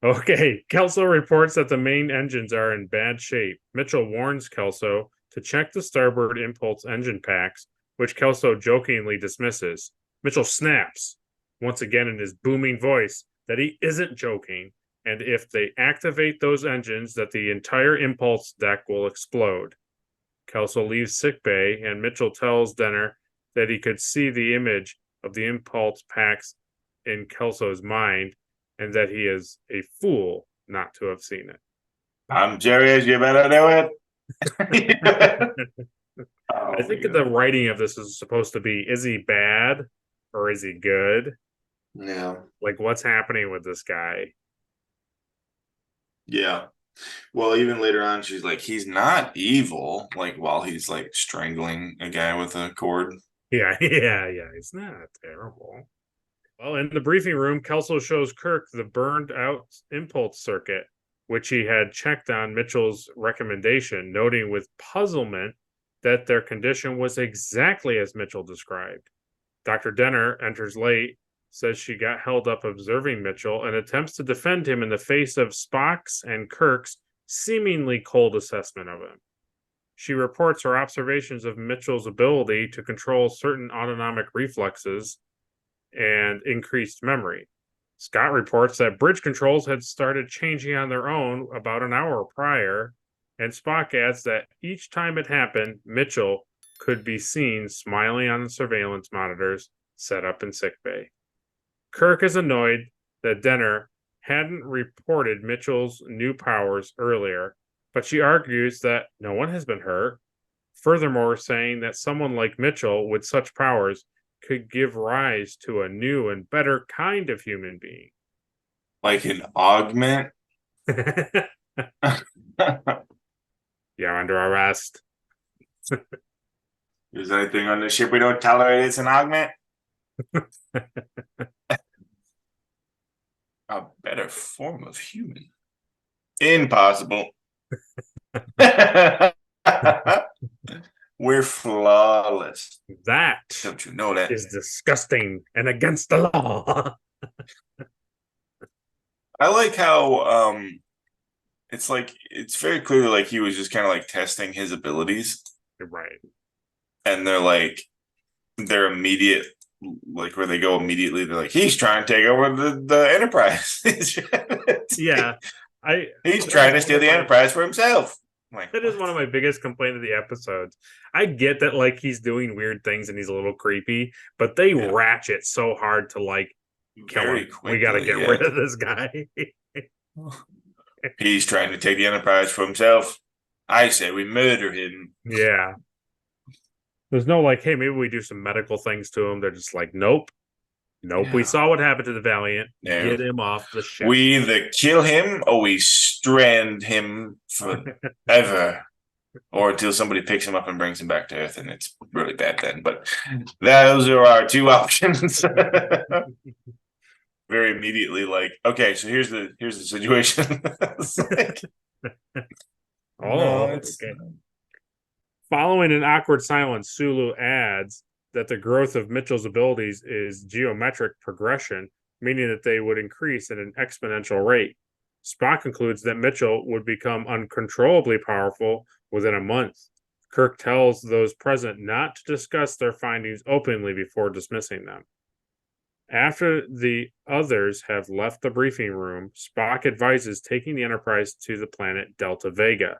B: Okay, Kelso reports that the main engines are in bad shape. Mitchell warns Kelso to check the starboard impulse engine packs, which Kelso jokingly dismisses. Mitchell snaps, once again in his booming voice, that he isn't joking, and if they activate those engines, that the entire impulse deck will explode. Kelso leaves sickbay, and Mitchell tells Denner that he could see the image of the impulse packs in Kelso's mind, and that he is a fool not to have seen it.
C: I'm serious, you better do it.
B: I think the writing of this is supposed to be, is he bad or is he good?
C: Yeah.
B: Like, what's happening with this guy?
C: Yeah. Well, even later on, she's like, he's not evil, like while he's like strangling a guy with a cord.
B: Yeah, he's not terrible. Well, in the briefing room, Kelso shows Kirk the burned out impulse circuit, which he had checked on Mitchell's recommendation, noting with puzzlement that their condition was exactly as Mitchell described. Dr. Denner enters late, says she got held up observing Mitchell, and attempts to defend him in the face of Spock's and Kirk's seemingly cold assessment of him. She reports her observations of Mitchell's ability to control certain autonomic reflexes and increased memory. Scott reports that bridge controls had started changing on their own about an hour prior, and Spock adds that each time it happened, Mitchell could be seen smiling on the surveillance monitors set up in sickbay. Kirk is annoyed that Denner hadn't reported Mitchell's new powers earlier, but she argues that no one has been hurt, furthermore saying that someone like Mitchell with such powers could give rise to a new and better kind of human being.
C: Like an augment?
B: You're under arrest.
C: Is anything on the ship we don't tolerate? It's an augment? A better form of human. Impossible. We're flawless.
B: That
C: don't you know that
B: is disgusting and against the law.
C: I like how it's like it's very clear like he was just kind of like testing his abilities.
B: Right.
C: And they're immediate, like where they go immediately, they're like, he's trying to take over the Enterprise.
B: Yeah.
C: He's trying to steal the Enterprise for himself. Like,
B: that is one of my biggest complaints of the episodes. I get that like he's doing weird things and he's a little creepy, but they ratchet so hard to like kill him. Quickly, we got to get rid of this guy.
C: He's trying to take the Enterprise for himself. I say we murder him.
B: Yeah. There's no like, hey, maybe we do some medical things to him. They're just like, nope. Yeah. We saw what happened to the Valiant. Yeah. Get him off the ship.
C: We either kill him or we strand him forever. Or until somebody picks him up and brings him back to Earth, and it's really bad then. But those are our two options. Very immediately, like, okay, so here's the situation.
B: Okay. Following an awkward silence, Sulu adds that the growth of Mitchell's abilities is geometric progression, meaning that they would increase at an exponential rate. Spock concludes that Mitchell would become uncontrollably powerful within a month. Kirk tells those present not to discuss their findings openly before dismissing them. After the others have left the briefing room, Spock advises taking the Enterprise to the planet Delta Vega,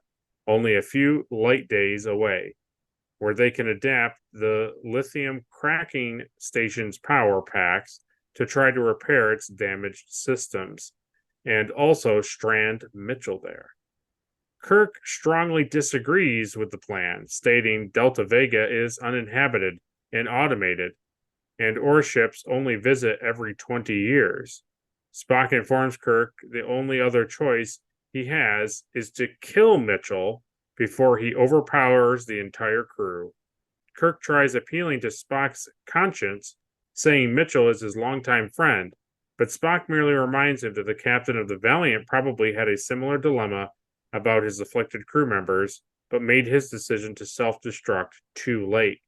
B: only a few light days away, where they can adapt the lithium cracking station's power packs to try to repair its damaged systems, and also strand Mitchell there. Kirk strongly disagrees with the plan, stating Delta Vega is uninhabited and automated, and ore ships only visit every 20 years. Spock informs Kirk the only other choice he has is to kill Mitchell before he overpowers the entire crew. Kirk tries appealing to Spock's conscience, saying Mitchell is his longtime friend, but Spock merely reminds him that the captain of the Valiant probably had a similar dilemma about his afflicted crew members, but made his decision to self-destruct too late.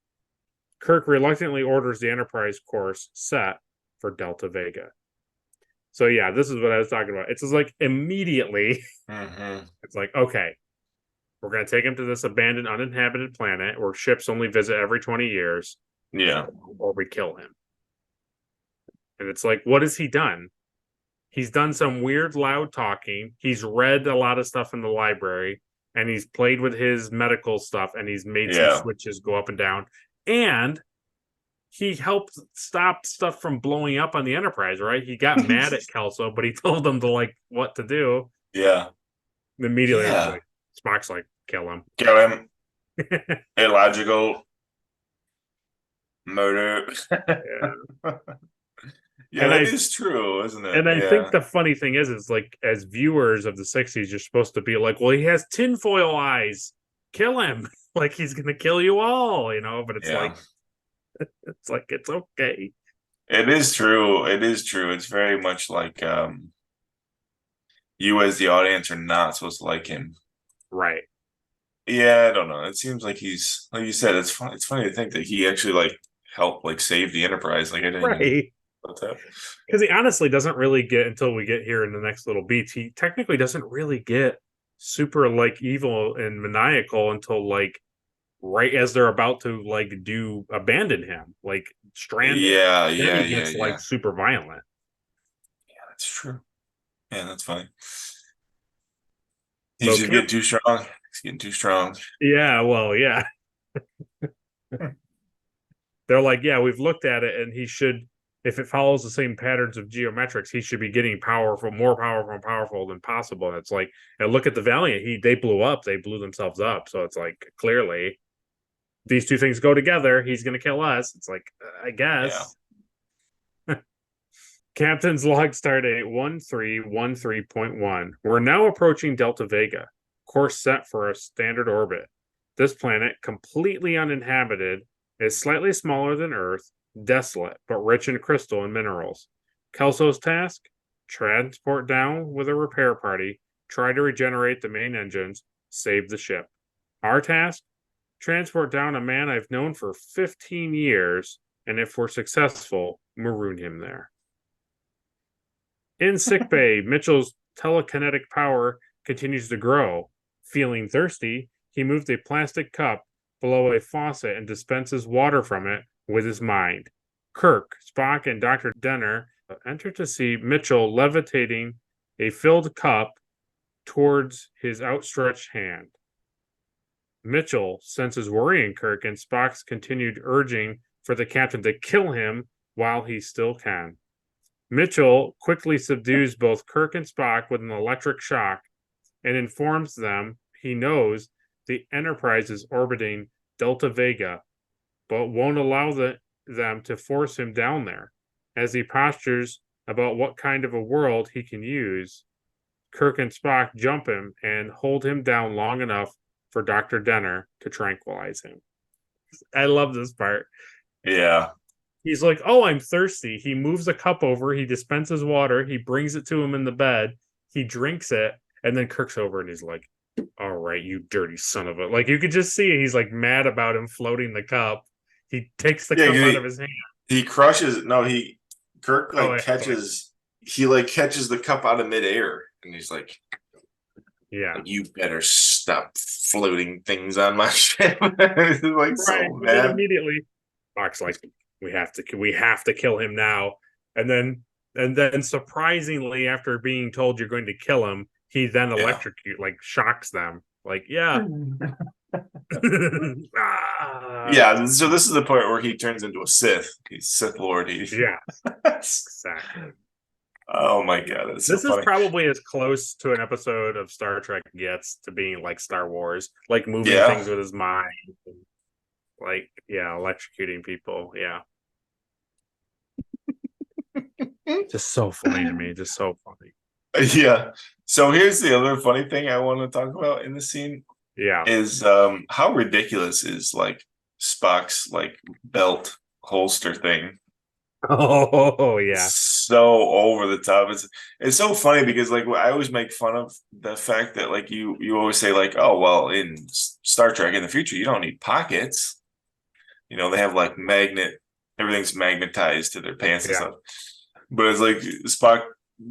B: Kirk reluctantly orders the Enterprise course set for Delta Vega. So yeah, this is what I was talking about. It's just like immediately, it's like, okay, we're going to take him to this abandoned, uninhabited planet where ships only visit every 20 years.
C: Yeah.
B: Or we kill him. And it's like, what has he done? He's done some weird, loud talking. He's read a lot of stuff in the library, and he's played with his medical stuff, and he's made some switches go up and down. And he helped stop stuff from blowing up on the Enterprise, right? He got mad at Kelso, but he told them to, like, what to do.
C: Yeah.
B: Immediately, like, Spock's like, kill him.
C: Kill him. Illogical murder. Yeah, that is true, isn't it?
B: And I think the funny thing is like, as viewers of the 60s, you're supposed to be like, well, he has tinfoil eyes. Kill him. Like, he's going to kill you all, you know? But it's like, it's okay.
C: It is true. It is true. It's very much like you as the audience are not supposed to like him.
B: Right.
C: Yeah, I don't know. It seems like he's, like you said, it's funny to think that he actually, like, helped, like, save the Enterprise. Like, I didn't even...
B: Because he honestly doesn't really get, until we get here in the next little beats, he technically doesn't really get super, like, evil and maniacal until, like, right as they're about to, like, abandon him, like, stranded. Then he gets like super violent.
C: Yeah, that's true. Yeah, that's funny. He's just getting too strong. He's getting too strong.
B: Yeah, well, yeah. They're like, yeah, we've looked at it, and he should, if it follows the same patterns of geometrics, he should be getting more powerful than possible. And it's like, and look at the Valiant. They blew themselves up. So it's like, clearly, these two things go together. He's going to kill us. It's like, I guess. Yeah. Captain's log stardate 1313.1. We're now approaching Delta Vega. Course set for a standard orbit. This planet, completely uninhabited, is slightly smaller than Earth, desolate, but rich in crystal and minerals. Kelso's task? Transport down with a repair party, try to regenerate the main engines, save the ship. Our task? Transport down a man I've known for 15 years, and if we're successful, maroon him there. In sickbay, Mitchell's telekinetic power continues to grow. Feeling thirsty, he moved a plastic cup below a faucet and dispenses water from it with his mind. Kirk, Spock, and Dr. Denner enter to see Mitchell levitating a filled cup towards his outstretched hand. Mitchell senses worrying Kirk, and Spock's continued urging for the captain to kill him while he still can. Mitchell quickly subdues both Kirk and Spock with an electric shock and informs them he knows the Enterprise is orbiting Delta Vega, but won't allow them to force him down there. As he postures about what kind of a world he can use, Kirk and Spock jump him and hold him down long enough for Dr. Denner to tranquilize him. I love this part.
C: Yeah.
B: He's like, oh, I'm thirsty. He moves a cup over. He dispenses water. He brings it to him in the bed. He drinks it. And then Kirk's over and he's like, all right, you dirty son of a... Like, you could just see it. He's like mad about him floating the cup. He takes the cup out of his hand.
C: He crushes... No, Kirk catches... He catches the cup out of midair. And he's like...
B: Yeah.
C: You better stop floating things on my ship. Like, right. So mad.
B: Immediately, Spock's like, we have to kill him now. And then surprisingly, after being told you're going to kill him, he then shocks them. Like, yeah.
C: Yeah, so this is the point where he turns into a Sith. He's Sith Lord.
B: Yeah. Exactly.
C: Oh my god, this
B: is probably as close to an episode of Star Trek gets to being like Star Wars, like moving things with his mind, like electrocuting people. Yeah, Just so funny to me. Just so funny.
C: Yeah. So here's the other funny thing I want to talk about in the scene
B: Yeah.
C: is how ridiculous is like Spock's like belt holster thing.
B: Oh yeah.
C: So over the top. It's so funny because like I always make fun of the fact that like you always say like, oh well, in Star Trek in the future you don't need pockets. You know, they have like everything's magnetized to their pants and
B: Yeah.
C: stuff. But it's like Spock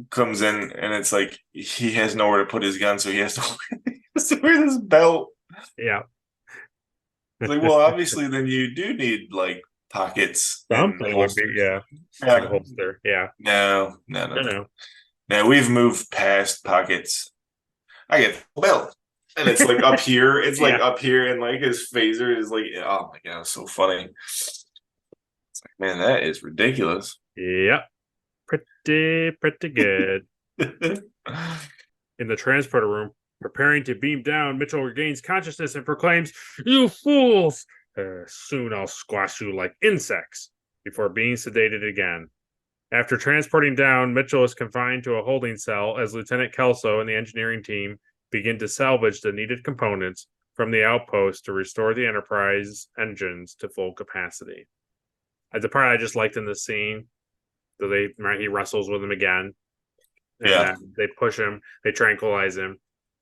C: comes in and it's like he has nowhere to put his gun, so he has to wear this belt.
B: Yeah.
C: It's like, well, obviously then you do need like pockets and
B: Something would be,
C: holsters.
B: yeah. Like a holster. Yeah.
C: No.
B: No.
C: Now we've moved past pockets. I get the belt. And it's like up here. It's like up here, and like his phaser is like, oh my god, it's so funny. It's like, man, that is ridiculous.
B: Yep. Pretty good. In the transporter room, preparing to beam down, Mitchell regains consciousness and proclaims, "You fools! Soon I'll squash you like insects," before being sedated again. After transporting down, Mitchell is confined to a holding cell as Lieutenant Kelso and the engineering team begin to salvage the needed components from the outpost to restore the Enterprise engines to full capacity. The part I just liked in the scene, so he wrestles with him again, and then they push him, they tranquilize him,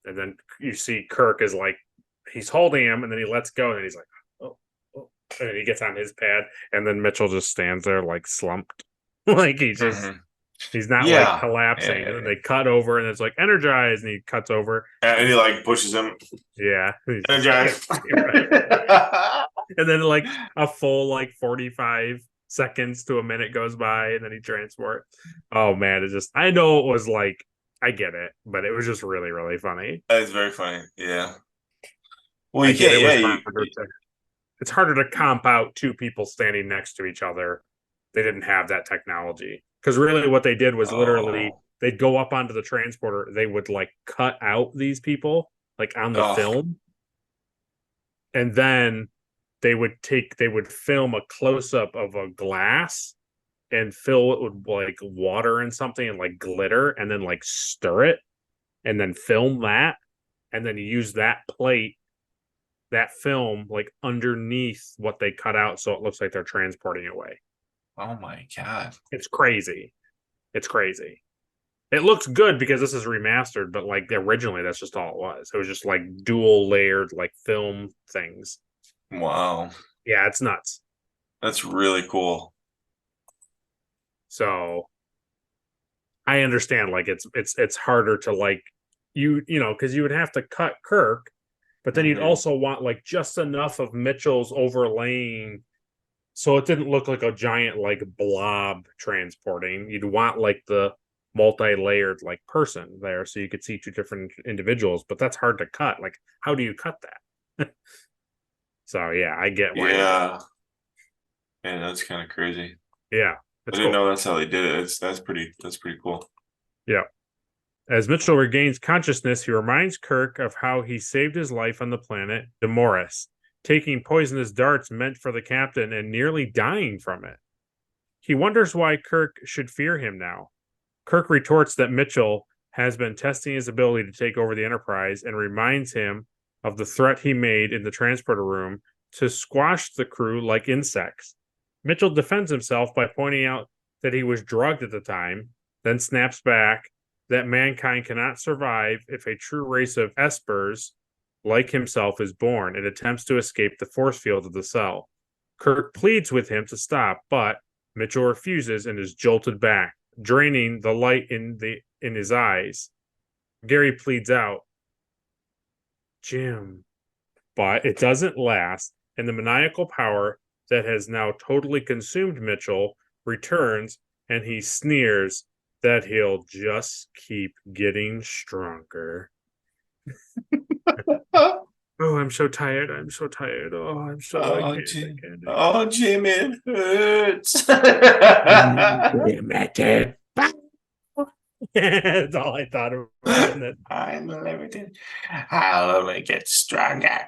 B: and then you see Kirk is like, he's holding him, and then he lets go, and then he's like, oh, and then he gets on his pad, and then Mitchell just stands there like slumped, like he's not like collapsing, and then they cut over, and it's like energized, and he cuts over,
C: and he like pushes him.
B: Yeah,
C: energized,
B: and then like a full like 45 seconds to a minute goes by, and then he transports. Oh man, I know it was like, I get it, but it was just really, really funny.
C: It's very funny. Yeah. Well,
B: it's harder to comp out two people standing next to each other. They didn't have that technology, because really what they did was literally they'd go up onto the transporter, they would like cut out these people like on the film, and then they would film a close-up of a glass and fill it with like water and something and like glitter, and then like stir it and then film that, and then use that film like underneath what they cut out, so it looks like they're transporting away.
C: Oh my god.
B: It's crazy. It looks good because this is remastered, but like originally that's just all it was. It was just like dual layered like film things.
C: Wow.
B: Yeah, it's nuts.
C: That's really cool.
B: So I understand like it's harder to like you know, because you would have to cut Kirk, but then you'd also want like just enough of Mitchell's overlaying so it didn't look like a giant like blob transporting. You'd want like the multi-layered like person there so you could see two different individuals, but that's hard to cut. Like, how do you cut that? So yeah, I get why.
C: Yeah, that's kind of crazy.
B: Yeah,
C: I didn't know that's how they did it. That's pretty cool.
B: Yeah. As Mitchell regains consciousness, he reminds Kirk of how he saved his life on the planet Demoris, taking poisonous darts meant for the captain and nearly dying from it. He wonders why Kirk should fear him now. Kirk retorts that Mitchell has been testing his ability to take over the Enterprise and reminds him of the threat he made in the transporter room to squash the crew like insects. Mitchell defends himself by pointing out that he was drugged at the time, then snaps back that mankind cannot survive if a true race of espers like himself is born and attempts to escape the force field of the cell. Kirk pleads with him to stop, but Mitchell refuses and is jolted back, draining the light in his eyes. Gary pleads out, "Jim," but it doesn't last, and the maniacal power that has now totally consumed Mitchell returns, and he sneers that he'll just keep getting stronger. Oh, I'm so tired. Oh, I'm so
C: Jim. Oh, Jim, it hurts.
B: That's all I thought about.
C: I'm limited. I'll only get stronger.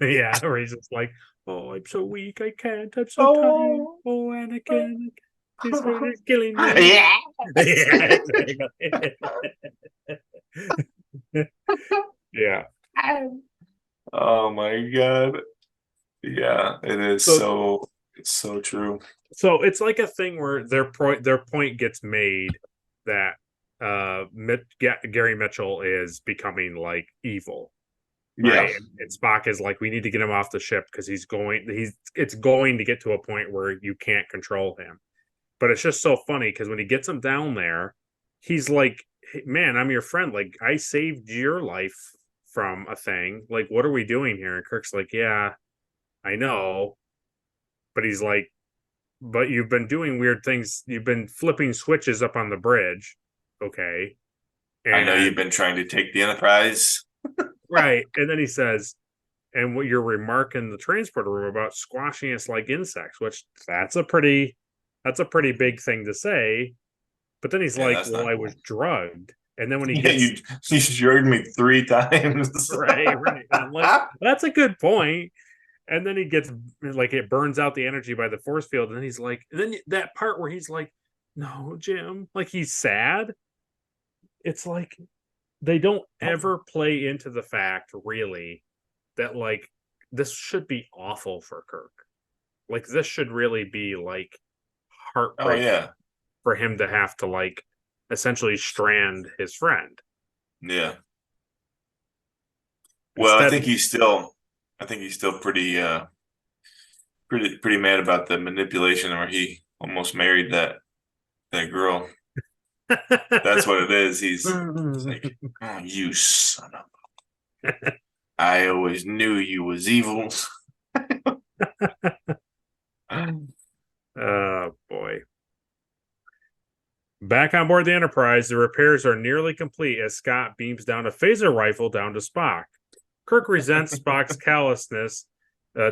B: Yeah, where he's just like, "Oh, I'm so weak. I can't. I'm so tired. Oh, Anakin." He's killing me.
C: Yeah.
B: Yeah.
C: Oh my god. Yeah, it is it's so true.
B: So it's like a thing where their point gets made that Gary Mitchell is becoming like evil. Right.
C: Yeah.
B: And Spock is like, we need to get him off the ship because it's going to get to a point where you can't control him. But it's just so funny because when he gets him down there, he's like, hey, man, I'm your friend. Like, I saved your life from a thing. Like, what are we doing here? And Kirk's like, yeah, I know. But he's like, but you've been doing weird things. You've been flipping switches up on the bridge. Okay. And,
C: I know you've been trying to take the Enterprise.
B: Right. And then he says, and what your remark in the transporter room about squashing us like insects, which that's a pretty big thing to say. But then he's like, well, I was drugged. And then when he gets
C: you drugged me 3 times.
B: right. I'm like, that's a good point. And then he gets like, it burns out the energy by the force field. And then he's like, and then that part where he's like, no, Jim, like he's sad. It's like they don't ever play into the fact really that like this should be awful for Kirk. Like this should really be like heartbreaking for him to have to like essentially strand his friend.
C: Yeah. Well, I think he's still pretty mad about the manipulation where he almost married that girl. That's what it is. He's like, oh, you son of I always knew you was evil.
B: Oh boy. Back on board the Enterprise, the repairs are nearly complete as Scott beams down a phaser rifle down to Spock. Kirk resents Spock's callousness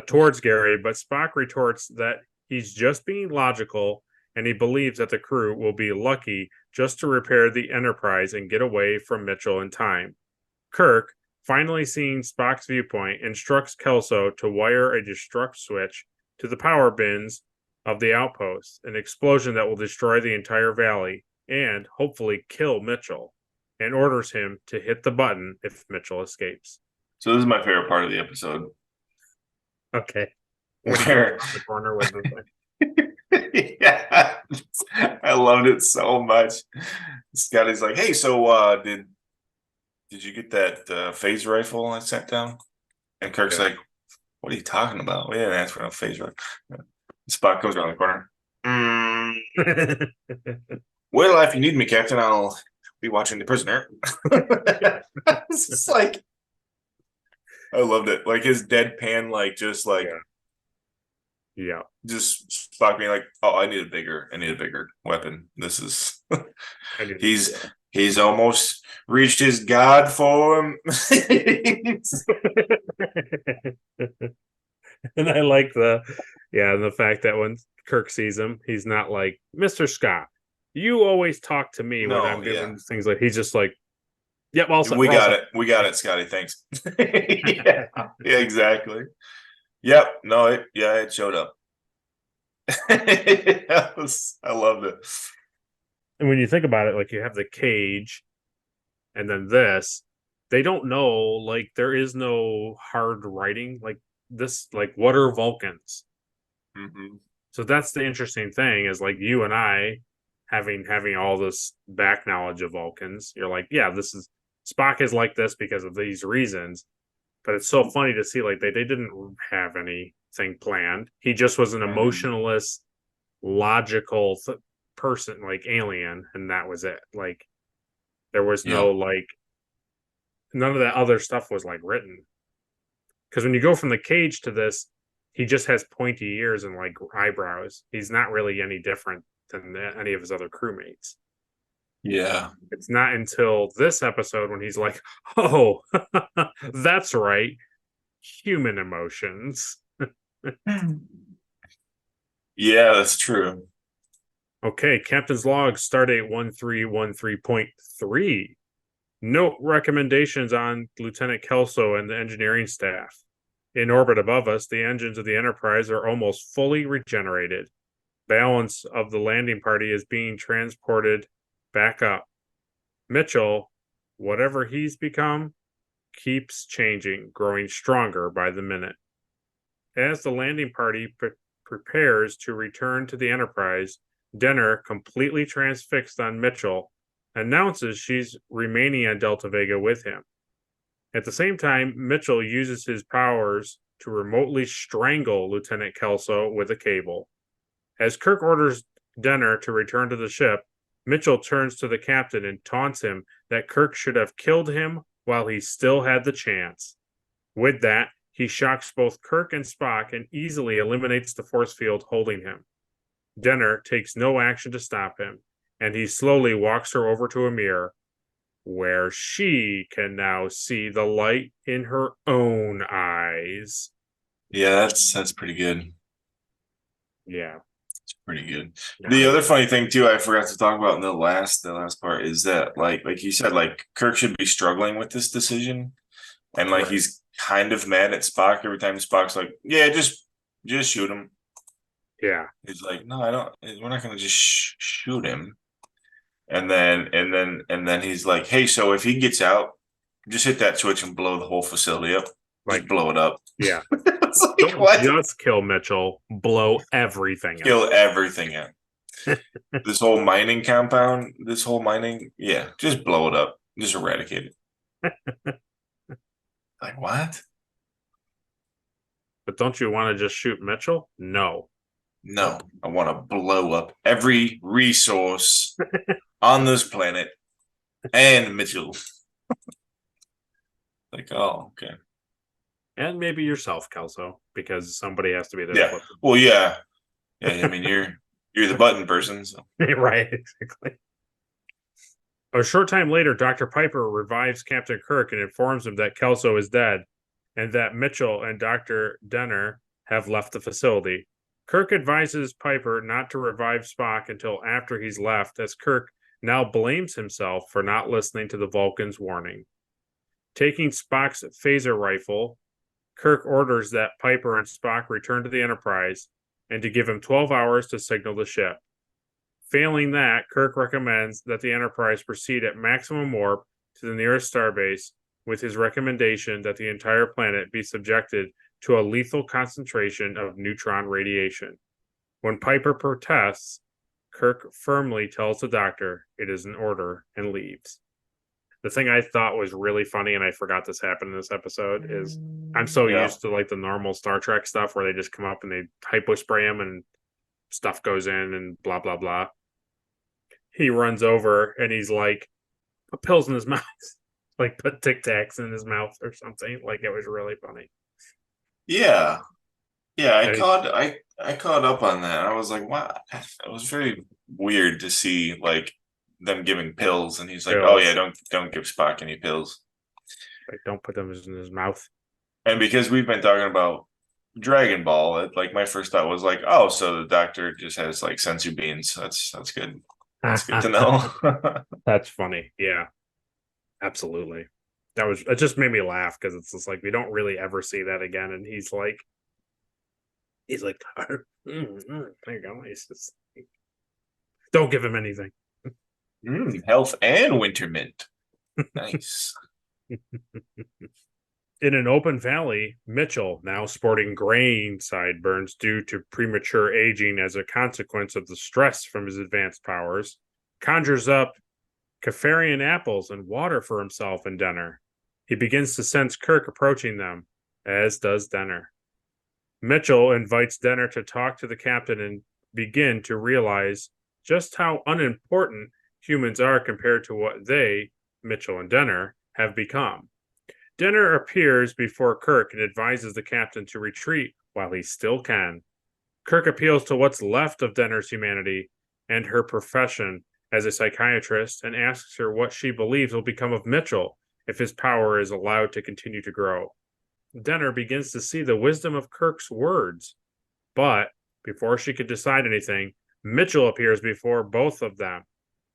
B: towards Gary, but Spock retorts that he's just being logical and he believes that the crew will be lucky just to repair the Enterprise and get away from Mitchell in time. Kirk, finally seeing Spock's viewpoint, instructs Kelso to wire a destruct switch to the power bins of the outpost, an explosion that will destroy the entire valley and hopefully kill Mitchell, and orders him to hit the button if Mitchell escapes.
C: So this is my favorite part of the episode.
B: Okay. Where the corner with the
C: yeah, I loved it so much. Scotty's like, "Hey, so did you get that phaser rifle I sent down?" And Kirk's like, "What are you talking about? We didn't ask for no phaser rifle." Spock comes around the corner. Well, if you need me, Captain, I'll be watching The Prisoner. It's just like, I loved it. Like his deadpan, like just like.
B: Yeah.
C: Just Spock being like, oh, I need a bigger weapon. This is he's almost reached his god form.
B: And I like the fact that when Kirk sees him, he's not like, Mr. Scott, you always talk to me when I'm doing things like he's just like, yep, also
C: we got it, Scotty, thanks. Yeah, exactly. Yep. No, it showed up. I loved it.
B: And when you think about it, like you have the cage and then this, they don't know, like there is no hard writing like this, like what are Vulcans?
C: Mm-hmm.
B: So that's the interesting thing is like you and I having all this back knowledge of Vulcans, you're like, yeah, this is Spock is like this because of these reasons. But it's so funny to see like they didn't have anything planned. He just was an emotionless, logical person, like alien, and that was it. Like there was no like none of that other stuff was like written. Because when you go from the cage to this, he just has pointy ears and like eyebrows. He's not really any different than any of his other crewmates.
C: Yeah.
B: It's not until this episode when he's like, oh, that's right. Human emotions.
C: Yeah, that's true.
B: Okay, Captain's Log, Stardate 1313.3. Note recommendations on Lieutenant Kelso and the engineering staff. In orbit above us, the engines of the Enterprise are almost fully regenerated. balance of the landing party is being transported back up. Mitchell, whatever he's become, keeps changing, growing stronger by the minute. As the landing party prepares to return to the Enterprise, Denner, completely transfixed on Mitchell, announces she's remaining on Delta Vega with him. At the same time, Mitchell uses his powers to remotely strangle Lieutenant Kelso with a cable. As Kirk orders Denner to return to the ship, Mitchell turns to the captain and taunts him that Kirk should have killed him while he still had the chance. With that, he shocks both Kirk and Spock and easily eliminates the force field holding him. Denner takes no action to stop him, and he slowly walks her over to a mirror, where she can now see the light in her own eyes.
C: Yeah, that's pretty good.
B: Yeah.
C: It's pretty good. The other funny thing too, I forgot to talk about in the last part is that like you said, like Kirk should be struggling with this decision. And like he's kind of mad at Spock every time Spock's like, yeah, just shoot him.
B: Yeah.
C: He's like, no, I don't. We're not going to just shoot him. And then he's like, hey, so if he gets out, just hit that switch and blow the whole facility up. Like, just blow it up.
B: Yeah.
C: It's like,
B: don't
C: what?
B: Just kill Mitchell. Blow everything up.
C: Kill everything up. This whole mining compound, yeah, just blow it up. Just eradicate it. Like, what?
B: But don't you want to just shoot Mitchell? No,
C: I want to blow up every resource on this planet and Mitchell. Like, oh, okay.
B: And maybe yourself, Kelso, because somebody has to be there.
C: Yeah. Well, yeah. I mean, you're the button person. So.
B: Right, exactly. A short time later, Dr. Piper revives Captain Kirk and informs him that Kelso is dead and that Mitchell and Dr. Denner have left the facility. Kirk advises Piper not to revive Spock until after he's left, as Kirk now blames himself for not listening to the Vulcan's warning. Taking Spock's phaser rifle, Kirk orders that Piper and Spock return to the Enterprise and to give him 12 hours to signal the ship. Failing that, Kirk recommends that the Enterprise proceed at maximum warp to the nearest starbase, with his recommendation that the entire planet be subjected to a lethal concentration of neutron radiation. When Piper protests, Kirk firmly tells the Doctor it is an order and leaves. The thing I thought was really funny, and I forgot this happened in this episode, is I'm so used to like the normal Star Trek stuff where they just come up and they hypo spray him and stuff goes in and blah, blah, blah. He runs over and he's like, put pills in his mouth. Like put Tic Tacs in his mouth or something. Like it was really funny.
C: Yeah. I caught up on that. I was like, wow. It was very weird to see like them giving pills, and he's like, oh yeah, don't give Spock any pills.
B: Like don't put them in his mouth.
C: And because we've been talking about Dragon Ball, like my first thought was like, oh, so the Doctor just has like sensu beans. That's good. That's good to know.
B: That's funny. Yeah. Absolutely. It just made me laugh because it's just like we don't really ever see that again. And he's like, there you go. He's just, don't give him anything.
C: Health and winter mint. Nice.
B: In an open valley, Mitchell, now sporting graying sideburns due to premature aging as a consequence of the stress from his advanced powers, conjures up Kefarian apples and water for himself and Denner. He begins to sense Kirk approaching them, as does Denner. Mitchell invites Denner to talk to the captain and begin to realize just how unimportant humans are compared to what they, Mitchell and Denner, have become. Denner appears before Kirk and advises the captain to retreat while he still can. Kirk appeals to what's left of Denner's humanity and her profession as a psychiatrist and asks her what she believes will become of Mitchell if his power is allowed to continue to grow. Denner begins to see the wisdom of Kirk's words, but before she could decide anything, Mitchell appears before both of them.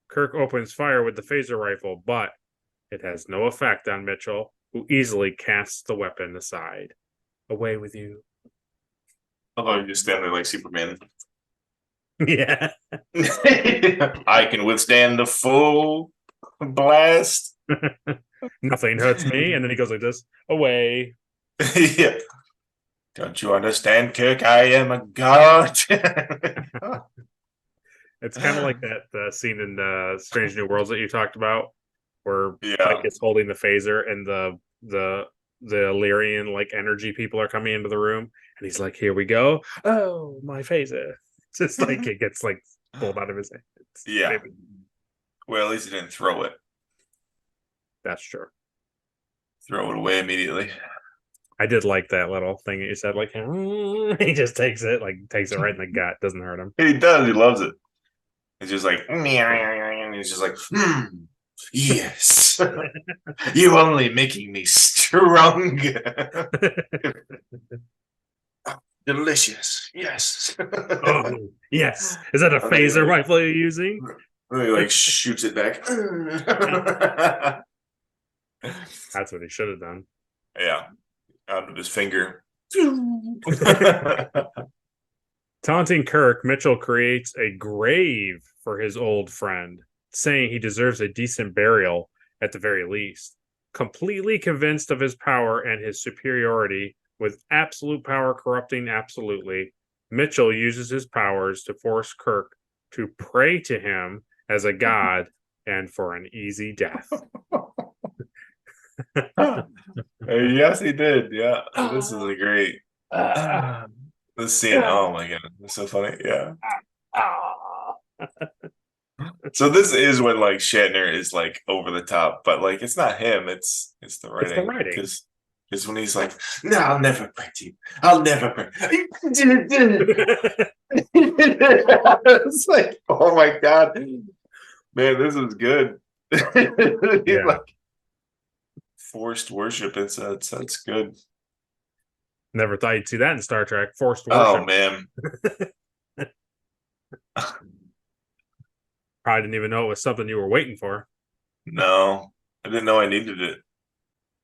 B: Kirk opens fire with the phaser rifle, but it has no effect on Mitchell, who easily casts the weapon aside. Away with you.
C: Although you just stand there like Superman.
B: Yeah.
C: I can withstand the full blast.
B: Nothing hurts me. And then he goes like this, away.
C: Yeah. Don't you understand, Kirk? I am a god.
B: It's kind of like that scene in Strange New Worlds that you talked about, where
C: Yeah.
B: Pike is holding the phaser and the Illyrian like energy people are coming into the room, and he's like, "Here we go! Oh, my phaser!" It's just like it gets like pulled out of his hands.
C: Yeah.
B: Maybe.
C: Well, at least he didn't throw it.
B: That's true.
C: Throw it away immediately.
B: I did like that little thing that you said, like he just takes it right in the gut, doesn't hurt him.
C: He does. He loves it. It's just like, he's just like, yes. You only making me stronger. Delicious. Yes.
B: Oh, yes. Is that a phaser rifle you're using?
C: He like shoots it back.
B: That's what he should have done.
C: Yeah. Out of his finger.
B: Taunting Kirk, Mitchell creates a grave for his old friend, saying he deserves a decent burial at the very least. Completely convinced of his power and his superiority, with absolute power corrupting absolutely, Mitchell uses his powers to force Kirk to pray to him as a god and for an easy death.
C: Yes, he did. Yeah. This is a great this scene. Oh my god. It's so funny. Yeah. So this is when like Shatner is like over the top, but like it's not him, it's the writing.
B: It's the writing.
C: Because it's when he's like, no, I'll never pray to you. I'll never pray. It's like, oh my god. Man, this is good.
B: Yeah.
C: Like forced worship. It's that's good.
B: Never thought you'd see that in Star Trek. Forced worship.
C: Oh man.
B: Probably didn't even know it was something you were waiting for.
C: No, I didn't know I needed it.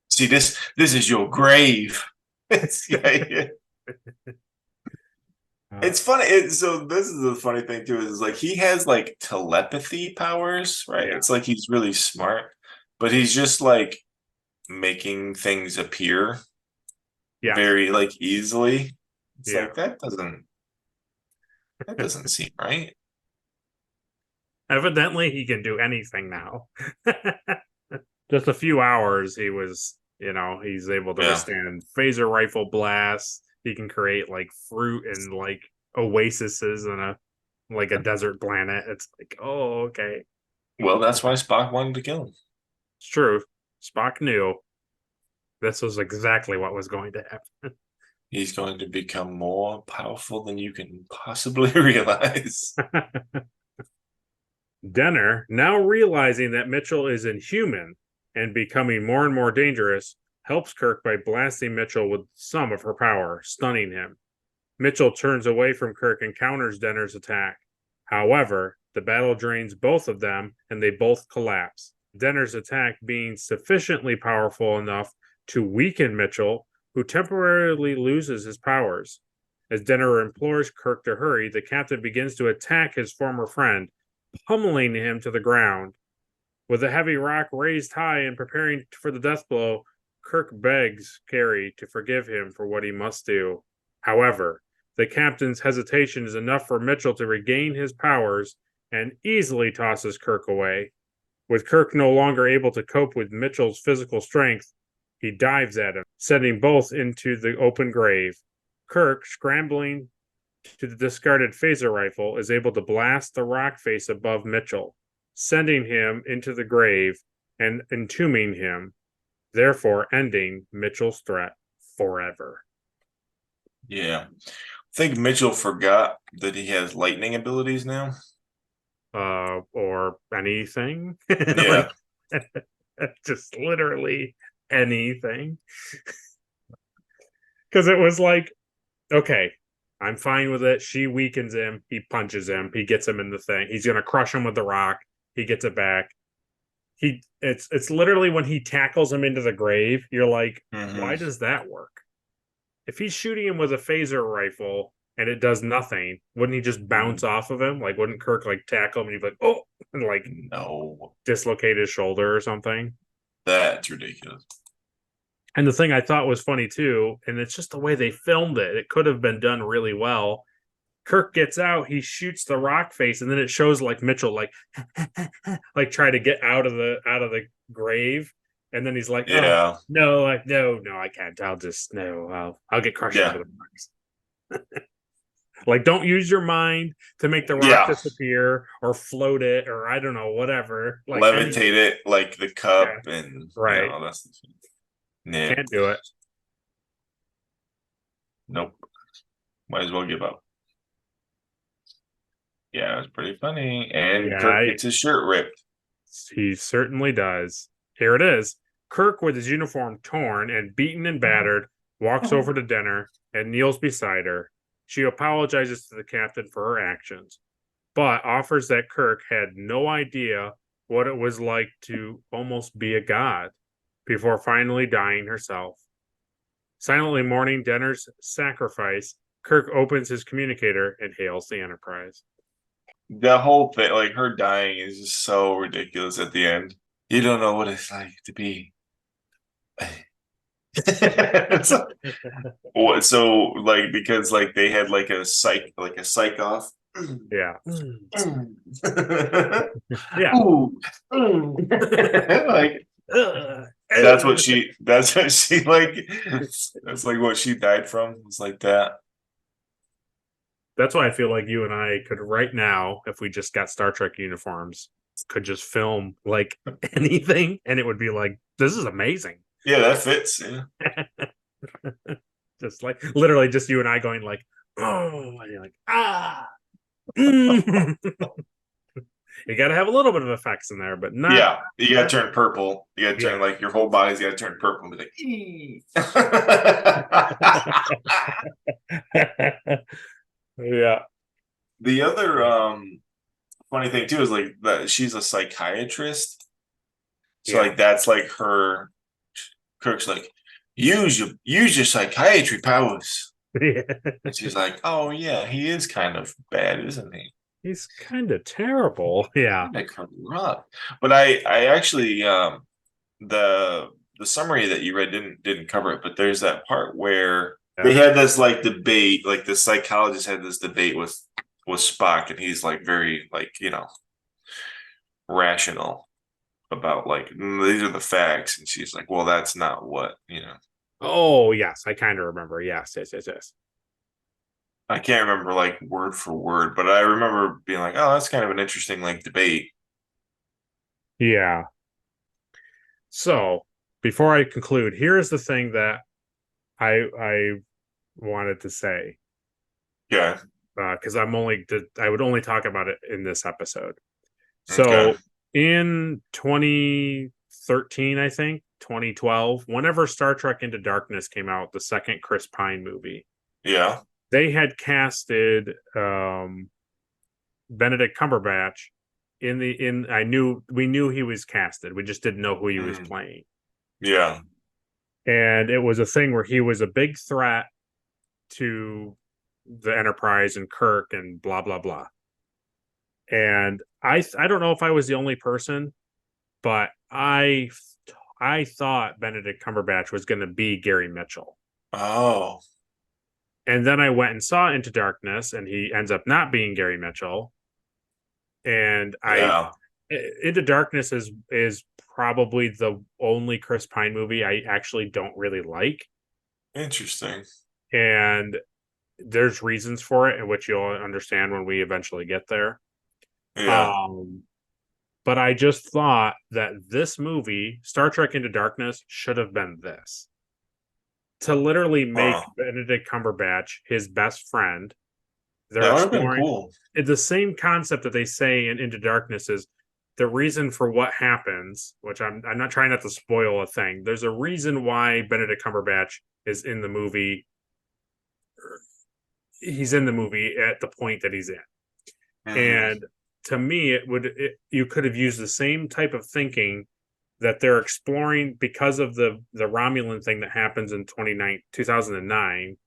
C: See, this is your grave. It's funny. So this is the funny thing too, is like he has like telepathy powers, right?
B: Yeah.
C: It's like he's really smart, but he's just like making things appear very like easily. It's like that doesn't seem right.
B: Evidently, he can do anything now. Just a few hours, he was, he's able to withstand phaser rifle blasts. He can create like fruit and like oases in a desert planet. It's like, oh, okay.
C: Well, that's why Spock wanted to kill him.
B: It's true. Spock knew this was exactly what was going to happen.
C: He's going to become more powerful than you can possibly realize.
B: Denner, now realizing that Mitchell is inhuman and becoming more and more dangerous, helps Kirk by blasting Mitchell with some of her power, stunning him. Mitchell turns away from Kirk and counters Denner's attack. However, the battle drains both of them and they both collapse. Denner's attack being sufficiently powerful enough to weaken Mitchell, who temporarily loses his powers. As Denner implores Kirk to hurry, the captain begins to attack his former friend, pummeling him to the ground. With a heavy rock raised high and preparing for the death blow, Kirk begs Carey to forgive him for what he must do. However, the captain's hesitation is enough for Mitchell to regain his powers and easily tosses Kirk away. With Kirk no longer able to cope with Mitchell's physical strength, he dives at him, sending both into the open grave. Kirk, scrambling to the discarded phaser rifle, is able to blast the rock face above Mitchell, sending him into the grave and entombing him, therefore ending Mitchell's threat forever.
C: Yeah. I think Mitchell forgot that he has lightning abilities now.
B: Or anything.
C: Yeah.
B: Just literally anything. Because it was like, okay, I'm fine with it. She weakens him. He punches him. He gets him in the thing. He's going to crush him with the rock. He gets it back. It's literally when he tackles him into the grave, you're like, why does that work? If he's shooting him with a phaser rifle and it does nothing, wouldn't he just bounce off of him? Like, wouldn't Kirk like tackle him and he'd be like, oh, and like
C: No,
B: dislocate his shoulder or something?
C: that's ridiculous.
B: And the thing I thought was funny too, and it's just the way they filmed it. It could have been done really well. Kirk gets out, he shoots the rock face, and then it shows like Mitchell like like try to get out of the grave, and then he's like,
C: Yeah.
B: oh, no, I can't. I'll get crushed under the rocks. Like, don't use your mind to make the rock disappear or float it or I don't know, whatever. Like
C: levitate it like the cup and
B: right.
C: That's the thing.
B: Can't do it.
C: Nope. Might as well give up. Yeah, it was pretty funny. And Kirk gets his shirt ripped.
B: He certainly does. Here it is. Kirk, with his uniform torn and beaten and battered, walks over to dinner and kneels beside her. She apologizes to the captain for her actions, but offers that Kirk had no idea what it was like to almost be a god before finally dying herself. Silently mourning Denner's sacrifice, Kirk opens his communicator and hails the Enterprise.
C: The whole thing, like her dying, is just so ridiculous at the end. You don't know what it's like to be. So like because like they had like a psych off.
B: Yeah.
C: Yeah. Like that's what she like that's like what she died from. It's like that.
B: That's why I feel like you and I could right now, if we just got Star Trek uniforms, could just film like anything and it would be like, this is amazing.
C: Yeah, that fits. Yeah.
B: Just like literally just you and I going like, oh, and you're like, ah. You gotta have a little bit of effects in there, but not.
C: Yeah, you gotta turn purple. You gotta turn like your whole body's gotta turn purple and be like,
B: yeah.
C: The other funny thing too is like that she's a psychiatrist. So like that's like her. Kirk's like, use your psychiatry powers.
B: Yeah.
C: And she's like, oh yeah, he is kind of bad, isn't he?
B: He's kind of terrible. Yeah.
C: Kind of corrupt. But I actually the summary that you read didn't cover it, but there's that part where they had this like debate, like the psychologist had this debate with Spock, and he's like very like, rational about like these are the facts, and she's like, well, that's not what.
B: Oh yes, I kind of remember. Yes.
C: I can't remember like word for word, but I remember being like, oh, that's kind of an interesting like debate.
B: Yeah. So before I conclude, here is the thing that I wanted to say.
C: Yeah.
B: Because I would only talk about it in this episode. So in 2013, I think 2012, whenever Star Trek Into Darkness came out, the second Chris Pine movie.
C: Yeah.
B: They had casted Benedict Cumberbatch we knew he was casted. We just didn't know who he was playing.
C: Yeah.
B: And it was a thing where he was a big threat to the Enterprise and Kirk and blah, blah, blah. And I don't know if I was the only person, but I thought Benedict Cumberbatch was going to be Gary Mitchell.
C: Oh.
B: And then I went and saw Into Darkness, and he ends up not being Gary Mitchell. And Into Darkness is probably the only Chris Pine movie I actually don't really like.
C: Interesting.
B: And there's reasons for it, in which you'll understand when we eventually get there.
C: Yeah.
B: But I just thought that this movie, Star Trek Into Darkness, should have been this. To literally make Benedict Cumberbatch his best friend. They're
C: that would have been
B: exploring
C: cool.
B: The same concept that they say in Into Darkness is the reason for what happens, which I'm not trying not to spoil a thing. There's a reason why Benedict Cumberbatch is in the movie. He's in the movie at the point that he's in. Mm-hmm. And to me, you could have used the same type of thinking that they're exploring because of the Romulan thing that happens in 2009.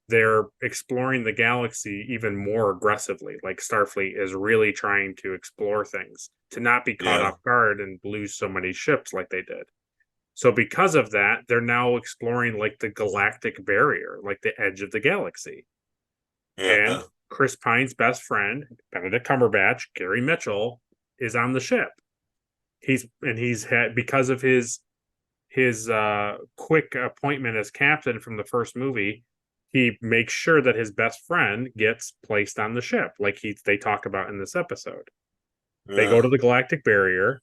B: they're exploring the galaxy even more aggressively. Like Starfleet is really trying to explore things, to not be caught off guard and lose so many ships like they did. So because of that, they're now exploring like the galactic barrier, like the edge of the galaxy. And Chris Pine's best friend, Benedict Cumberbatch, Gary Mitchell, is on the ship. He's had, because of his quick appointment as captain from the first movie, he makes sure that his best friend gets placed on the ship, like they talk about in this episode. They go to the galactic barrier.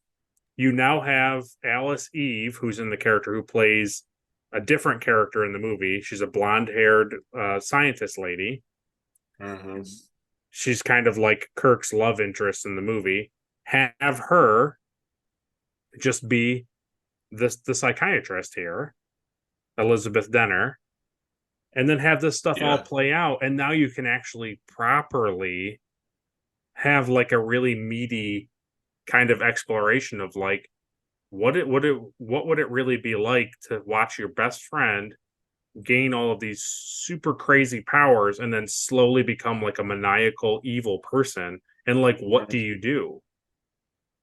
B: You now have Alice Eve, who's in the character who plays a different character in the movie. She's a blonde-haired scientist lady.
C: Mm-hmm.
B: She's kind of like Kirk's love interest in the movie. Have her just be the psychiatrist here, Elizabeth Denner, and then have this stuff all play out. And now you can actually properly have like a really meaty kind of exploration of like what would it really be like to watch your best friend gain all of these super crazy powers and then slowly become like a maniacal evil person, and like what do you do?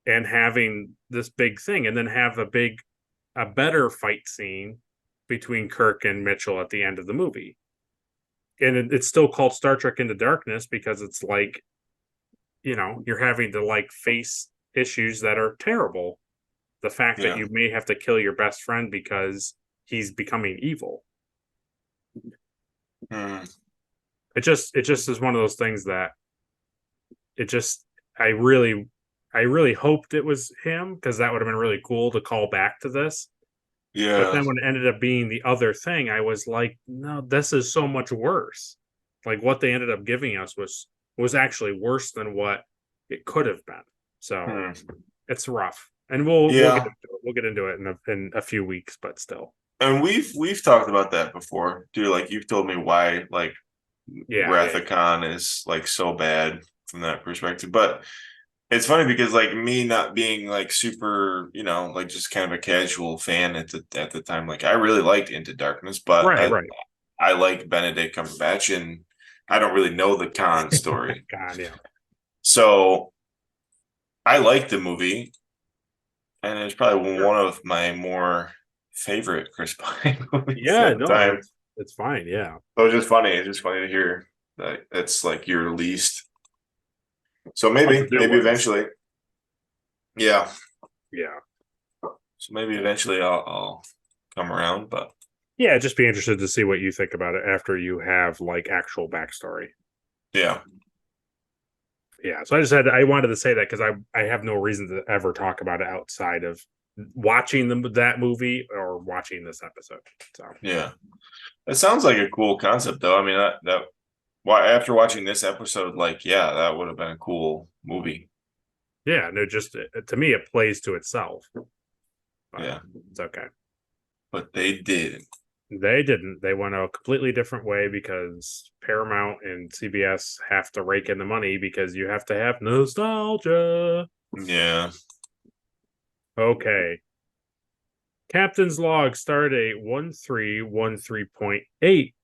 B: And having this big thing, and then have a better fight scene between Kirk and Mitchell at the end of the movie. And it's still called Star Trek Into Darkness because it's like, you know, you're having to like face issues that are terrible. The fact that you may have to kill your best friend because he's becoming evil. It just is one of those things that I really hoped it was him, because that would have been really cool to call back to this.
C: Yeah.
B: But then when it ended up being the other thing, I was like, no, this is so much worse. Like what they ended up giving us was actually worse than what it could have been. So it's rough. And we'll get into it in a few weeks, but still.
C: And we've talked about that before, dude. Like you've told me why like Wrath of Khan is like so bad from that perspective. But it's funny because like me not being like super, you know, like just kind of a casual fan at the time, like I really liked Into Darkness, but I like Benedict Cumberbatch, and I don't really know the Khan story. So I like the movie, and it's probably one of my more favorite Chris Pine movies at the time.
B: It's fine, yeah.
C: So it's just funny. It's just funny to hear that that's like your least. So maybe eventually. Yeah. So maybe eventually I'll come around, but
B: yeah, just be interested to see what you think about it after you have like actual backstory.
C: Yeah.
B: So I wanted to say that because I have no reason to ever talk about it outside of watching that movie or watching this episode. So
C: yeah, it sounds like a cool concept, though. I mean, that after watching this episode, like, yeah, that would have been a cool movie.
B: Yeah, no, just to me, it plays to itself. But it's okay.
C: But they didn't.
B: They didn't. They went a completely different way because Paramount and CBS have to rake in the money because you have to have nostalgia.
C: Yeah.
B: Okay. Captain's log, stardate 1313.8.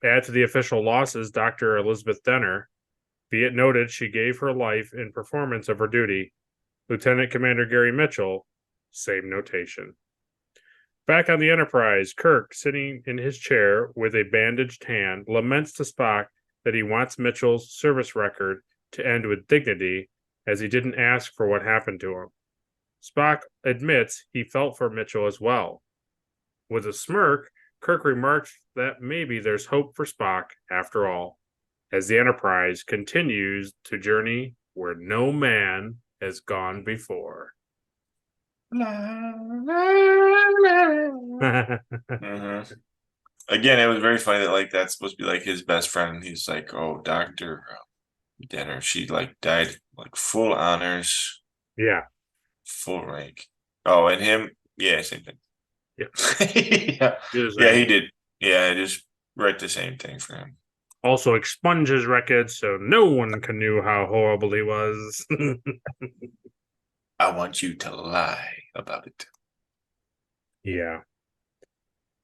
B: Add to the official losses, Dr. Elizabeth Denner. Be it noted, she gave her life in performance of her duty. Lieutenant Commander Gary Mitchell, same notation. Back on the Enterprise, Kirk, sitting in his chair with a bandaged hand, laments to Spock that he wants Mitchell's service record to end with dignity, as he didn't ask for what happened to him. Spock admits he felt for Mitchell as well. With a smirk, Kirk remarks that maybe there's hope for Spock after all, as the Enterprise continues to journey where no man has gone before.
C: Mm-hmm. Again, it was very funny that like that's supposed to be like his best friend, and he's like, "Oh, Dr. Denner, she like died like full honors, full rank." Oh, and him, same thing. Yeah, he did. Yeah, I just write the same thing for him.
B: Also expunge his record so no one can know how horrible he was.
C: I want you to lie about it.
B: Yeah,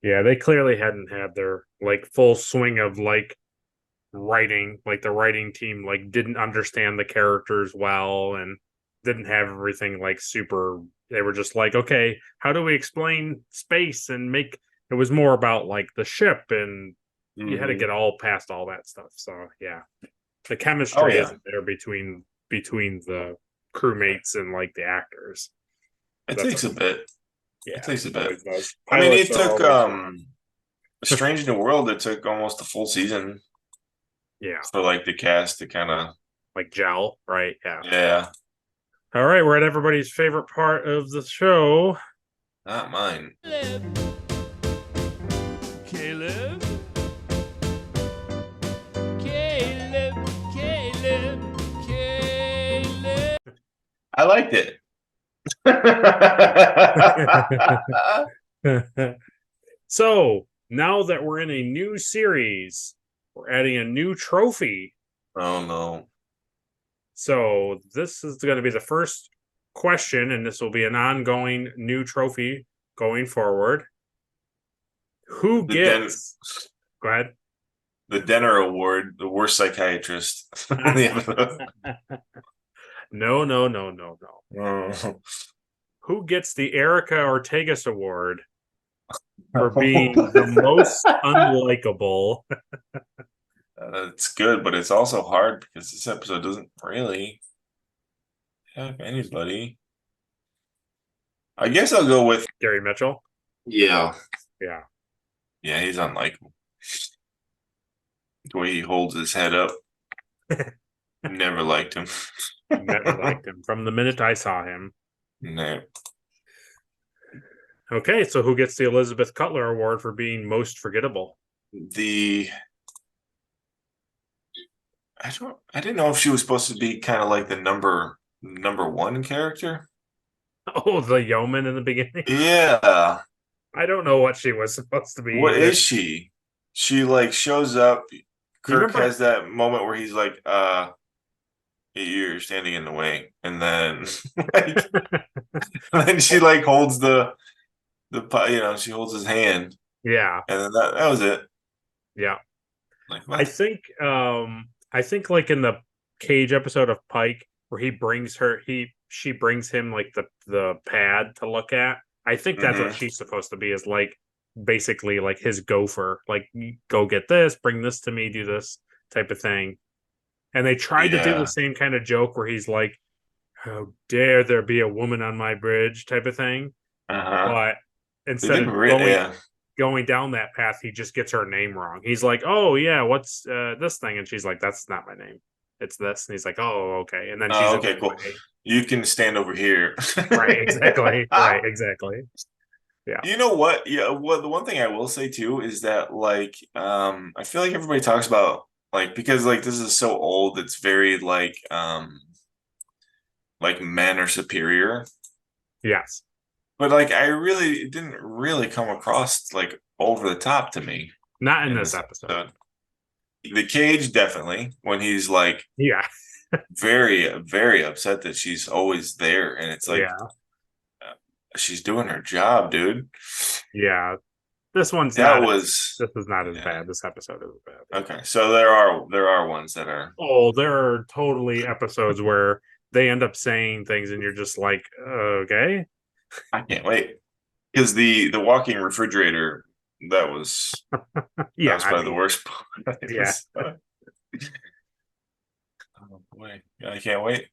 B: Yeah, they clearly hadn't had their like full swing of like writing. Like the writing team like didn't understand the characters well and didn't have everything like super. They were just like, okay, how do we explain space and make it was more about like the ship and you had to get all past all that stuff. So yeah. The chemistry isn't there between the crewmates and like the actors.
C: It takes a bit.
B: Yeah,
C: it takes a bit. I mean,
B: Pilots
C: it took Strange New World. It took almost a full season.
B: Yeah,
C: for like the cast to kind of
B: like gel, right? Yeah.
C: Yeah.
B: All right, we're at everybody's favorite part of the show.
C: Not mine.
I: Caleb.
C: I liked it.
B: So now that we're in a new series, we're adding a new trophy.
C: Oh no.
B: So this is going to be the first question, and this will be an ongoing new trophy going forward. Who gets go ahead.
C: The Denner Award, the worst psychiatrist.
B: No.
C: Oh.
B: Who gets the Erica Ortegas Award for being the most unlikable?
C: It's good, but it's also hard because this episode doesn't really have anybody. I guess I'll go with
B: Gary Mitchell.
C: Yeah.
B: Yeah.
C: Yeah, he's unlikable. The way he holds his head up. Never liked him.
B: Never liked him from the minute I saw him.
C: No.
B: Okay, so who gets the Elizabeth Cutler Award for being most forgettable?
C: I didn't know if she was supposed to be kind of like the number one character.
B: Oh, the yeoman in the beginning?
C: Yeah.
B: I don't know what she was supposed to be.
C: What is she? She like shows up. Kirk has that moment where he's like, you're standing in the way. And then like, and then she like holds the she holds his hand.
B: Yeah.
C: And then that was it.
B: Yeah.
C: Like what?
B: I think like in the Cage episode of Pike where she brings him like the pad to look at. I think that's what she's supposed to be, is like basically like his gopher, like go get this, bring this to me, do this type of thing. And they tried to do the same kind of joke where he's like, how dare there be a woman on my bridge type of thing. But instead of going down that path, he just gets her name wrong. He's like, oh yeah, what's this thing? And she's like, that's not my name. It's this. And he's like, oh, okay. And then she's
C: okay, cool. You can stand over here.
B: Right, exactly. Right, exactly. Yeah.
C: You know what? Yeah, the one thing I will say too is that like I feel like everybody talks about like, because like this is so old, it's very like men are superior.
B: Yes.
C: But like it didn't really come across like over the top to me.
B: Not in this episode.
C: The Cage definitely, when he's like very, very upset that she's always there, and it's like she's doing her job, dude.
B: Yeah. This one's this is not as bad. This episode isn't bad.
C: Okay. So there are ones that are
B: there are totally episodes where they end up saying things and you're just like, okay.
C: I can't wait. Because the walking refrigerator, that was probably the worst part.
B: Yeah.
C: Oh boy. I can't wait.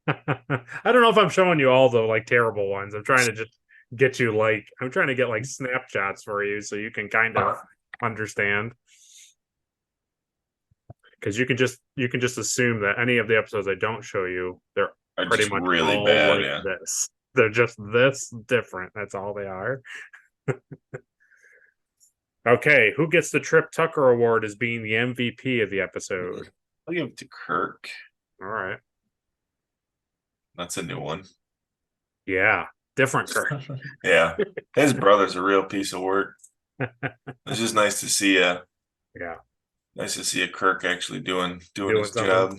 B: I don't know if I'm showing you all the like terrible ones. I'm trying to just get you I'm trying to get like snapshots for you so you can kind of understand. Because you can just assume that any of the episodes I don't show you, they're pretty much really all bad, like this. They're just this different. That's all they are. Okay, who gets the Trip Tucker Award as being the MVP of the episode?
C: I'll give it to Kirk.
B: All right.
C: That's a new one.
B: Yeah, different Kirk.
C: Yeah, his brother's a real piece of work. It's just nice to see nice to see a Kirk actually doing his job.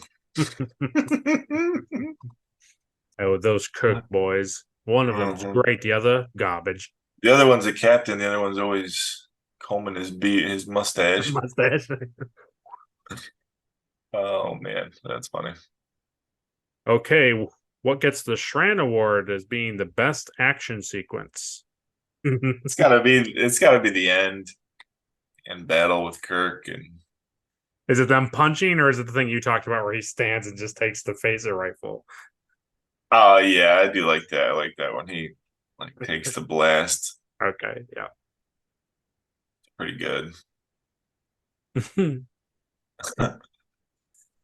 B: Oh, those Kirk boys. One of them's great, the other garbage.
C: The other one's a captain. The other one's always combing his mustache.
B: Mustache.
C: Oh man, that's funny.
B: Okay, what gets the Shran Award as being the best action sequence?
C: It's gotta be the end and battle with Kirk and
B: Is it them punching, or is it the thing you talked about where he stands and just takes the phaser rifle?
C: oh yeah, I do like that. I like that when he like takes the blast.
B: Okay, yeah.
C: Pretty good.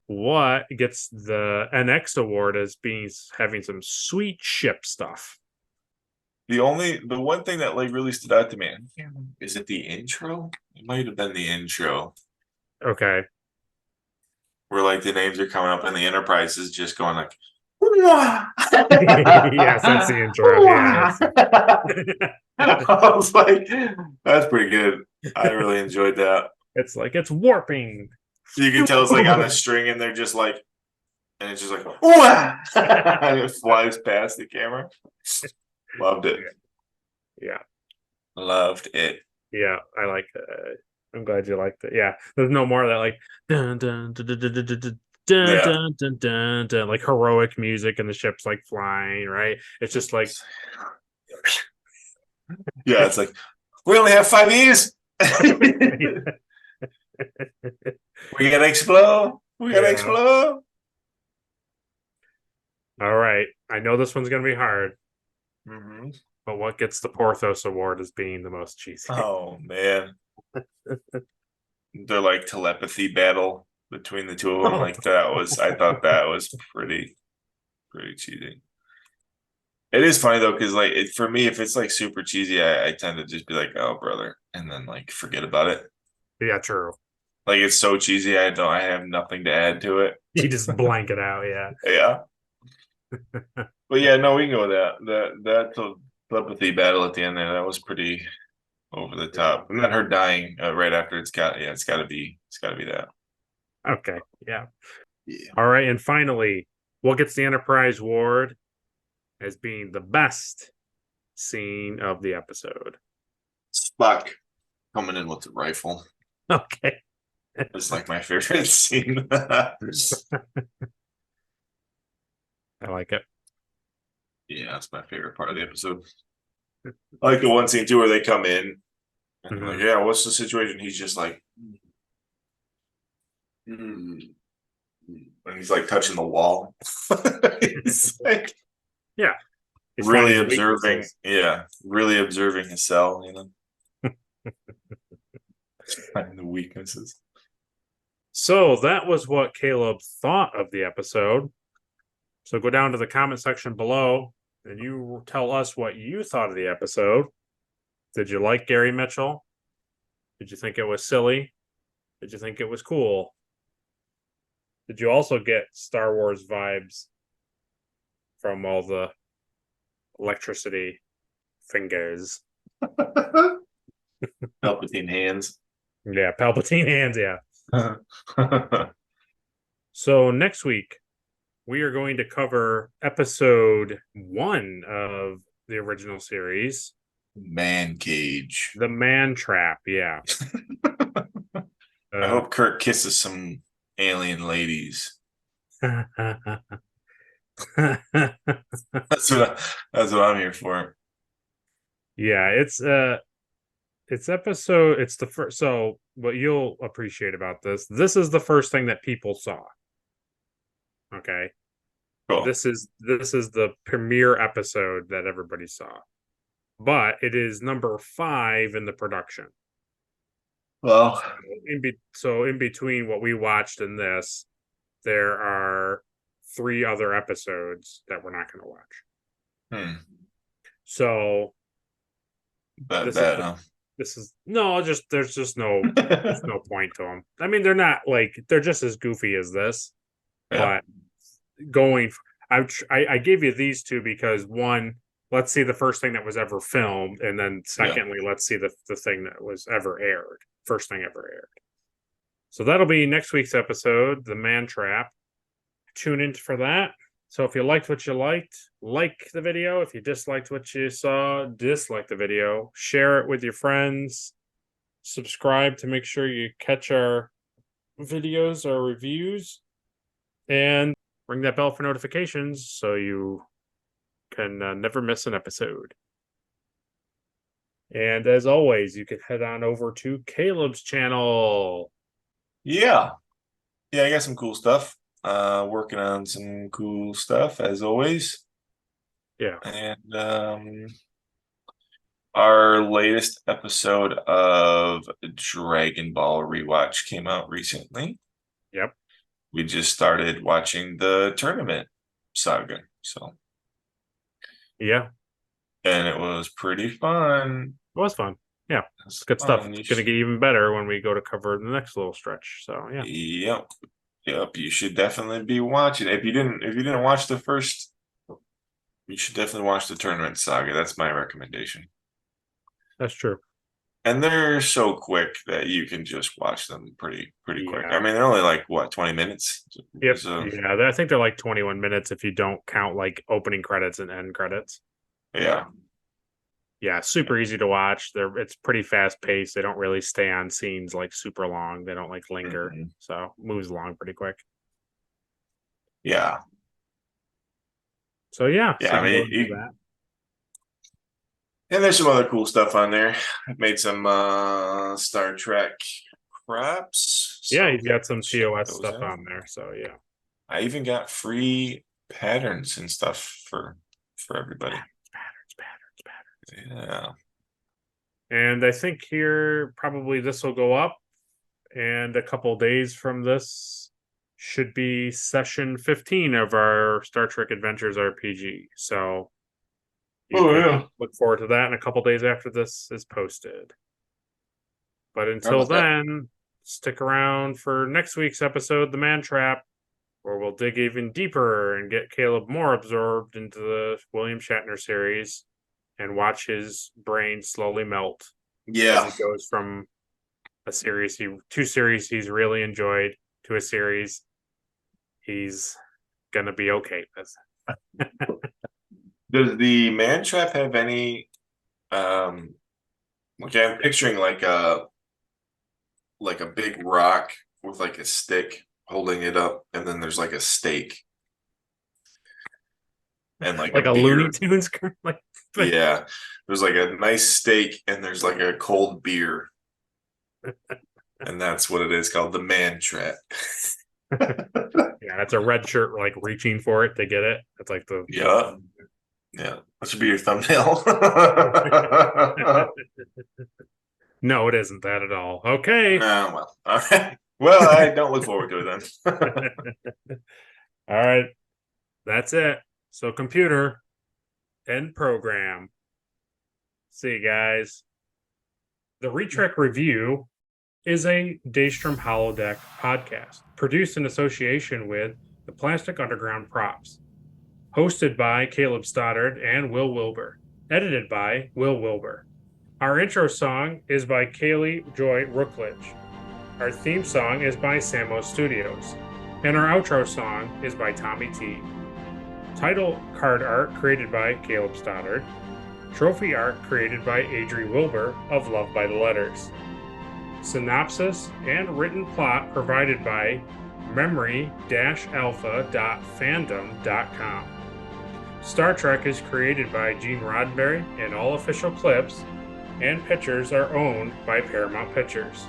B: What gets the NX award as being having some sweet ship stuff?
C: The one thing that like really stood out to me, is it the intro? It might have been the intro
B: Okay.
C: where like the names are coming up and the Enterprise is just going like
B: Yes, that's the intro. Yeah.
C: I was like, that's pretty good. I really enjoyed that.
B: It's like it's warping.
C: You can tell it's like on a string and they're just like, and it's just like, and it flies past the camera. Loved it.
B: Yeah.
C: Loved it.
B: Yeah, I like I'm glad you liked it. Yeah. There's no more of that like dun dun dun dun dun dun dun dun
C: Yeah.
B: dun dun dun dun like heroic music and the ship's like flying, right? It's just like
C: Yeah, it's like we only have 5 years. We gotta explode. We gotta
B: Yeah.
C: explode.
B: All right. I know this one's gonna be hard,
C: Mm-hmm.
B: but what gets the Porthos Award as being the most cheesy?
C: Oh man. They're like telepathy battle between the two of them. Like I thought that was pretty cheesy. It is funny though, because like for me, if it's like super cheesy, I tend to just be like, oh brother, and then like forget about it.
B: Yeah, true.
C: Like it's so cheesy, I have nothing to add to it.
B: You just blank it out, yeah.
C: Yeah. But yeah, no, we can go with that telepathy battle at the end there, that was pretty over the top. And then her dying right after it's gotta be that.
B: Okay, yeah.
C: Yeah.
B: All right, and finally, what gets the Enterprise Award as being the best scene of the episode?
C: Spock coming in with the rifle.
B: Okay.
C: It's like my favorite scene.
B: I like it.
C: Yeah, that's my favorite part of the episode. I like the one scene too where they come in and they're like, yeah, what's the situation? He's just like, and he's like touching the wall. He's like,
B: yeah, he's
C: really
B: finding
C: observing.
B: weaknesses.
C: Yeah, really observing his cell. You know, finding the weaknesses.
B: So that was what Caleb thought of the episode. So go down to the comment section below and you tell us what you thought of the episode. Did you like Gary Mitchell? Did you think it was silly? Did you think it was cool? Did you also get Star Wars vibes from all the electricity fingers?
C: Palpatine hands.
B: Yeah, Palpatine hands, yeah. So next week, we are going to cover episode 1 of the original series.
C: Man cage.
B: The Man Trap, yeah.
C: I hope Kirk kisses some alien ladies. That's what I'm here for.
B: Yeah, it's the first. So what you'll appreciate about this is the first thing that people saw. Okay.
C: Cool.
B: This is the premiere episode that everybody saw. But it is number 5 in the production.
C: Well,
B: in between what we watched and this, there are 3 other episodes that we're not going to watch. So there's just no point to them. I mean, they're not like they're just as goofy as this,
C: yeah.
B: But I gave you these 2 because one, let's see the first thing that was ever filmed, and then secondly, let's see the thing that was ever aired, first thing ever aired. So that'll be next week's episode, The Man Trap. Tune in for that. So if you liked what you liked, like the video. If you disliked what you saw, dislike the video. Share it with your friends. Subscribe to make sure you catch our videos, our reviews. And ring that bell for notifications so you can never miss an episode. And as always, you can head on over to Caleb's channel.
C: Yeah. Yeah, I got some cool stuff. Working on some cool stuff as always.
B: Yeah.
C: And our latest episode of Dragon Ball Rewatch came out recently.
B: Yep.
C: We just started watching the tournament saga. So
B: Yeah.
C: And it was pretty fun.
B: It was fun. Yeah. It's good stuff. It's going to get even better when we go to cover the next little stretch. So yeah.
C: Yep. You should definitely be watching. If you didn't watch the first, you should definitely watch the tournament saga. That's my recommendation.
B: That's true.
C: And they're so quick that you can just watch them pretty quick.
B: Yeah.
C: I mean, they're only like 20 minutes.
B: Yep.
C: So,
B: yeah, I think they're like 21 minutes if you don't count like opening credits and end credits.
C: Yeah.
B: Yeah, super easy to watch. It's pretty fast paced. They don't really stay on scenes like super long. They don't like linger.
C: Mhm.
B: So moves along pretty quick.
C: Yeah.
B: So yeah.
C: Yeah,
B: so
C: I mean,
B: we'll do that.
C: And there's some other cool stuff on there. I've made some Star Trek craps.
B: Yeah, he's got some
C: check
B: TOS
C: those
B: stuff
C: out.
B: on there. So yeah.
C: I even got free patterns and stuff for everybody.
B: Patterns.
C: Yeah.
B: And I think here probably this will go up, and a couple days from this should be session 15 of our Star Trek Adventures RPG. So you can look forward to that in a couple days after this is posted. But until then, stick around for next week's episode, The Man Trap, where we'll dig even deeper and get Caleb more absorbed into the William Shatner series and watch his brain slowly melt.
C: Yeah.
B: As he goes from two series he's really enjoyed to a series he's gonna be okay with.
C: Does the Man Trap have any okay, I'm picturing like a big rock with like a stick holding it up, and then there's like a stake. And like
B: a Looney Tunes like
C: yeah. There's like a nice steak and there's like a cold beer. And that's what it is, called the Man Trap.
B: Yeah, that's a red shirt like reaching for it to get it. That's like the
C: Yeah. That should be your thumbnail.
B: No, it isn't that at all. Okay.
C: Well, all right. Well, I don't look forward to it then.
B: All right. That's it. So computer, end program. See you guys. The Retrek Review is a Daystrom Holodeck podcast produced in association with the Plastic Underground Props. Hosted by Caleb Stoddard and Will Wilbur. Edited by Will Wilbur. Our intro song is by Kaylee Joy Rookledge. Our theme song is by Samo Studios. And our outro song is by Tommy T. Title card art created by Caleb Stoddard. Trophy art created by Adri Wilbur of Love by the Letters. Synopsis and written plot provided by memory-alpha.fandom.com. Star Trek is created by Gene Roddenberry, and all official clips and pictures are owned by Paramount Pictures.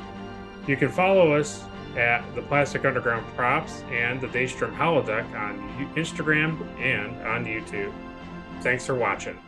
B: You can follow us at the Plastic Underground Props and the Daystrom Holodeck on Instagram and on YouTube. Thanks for watching.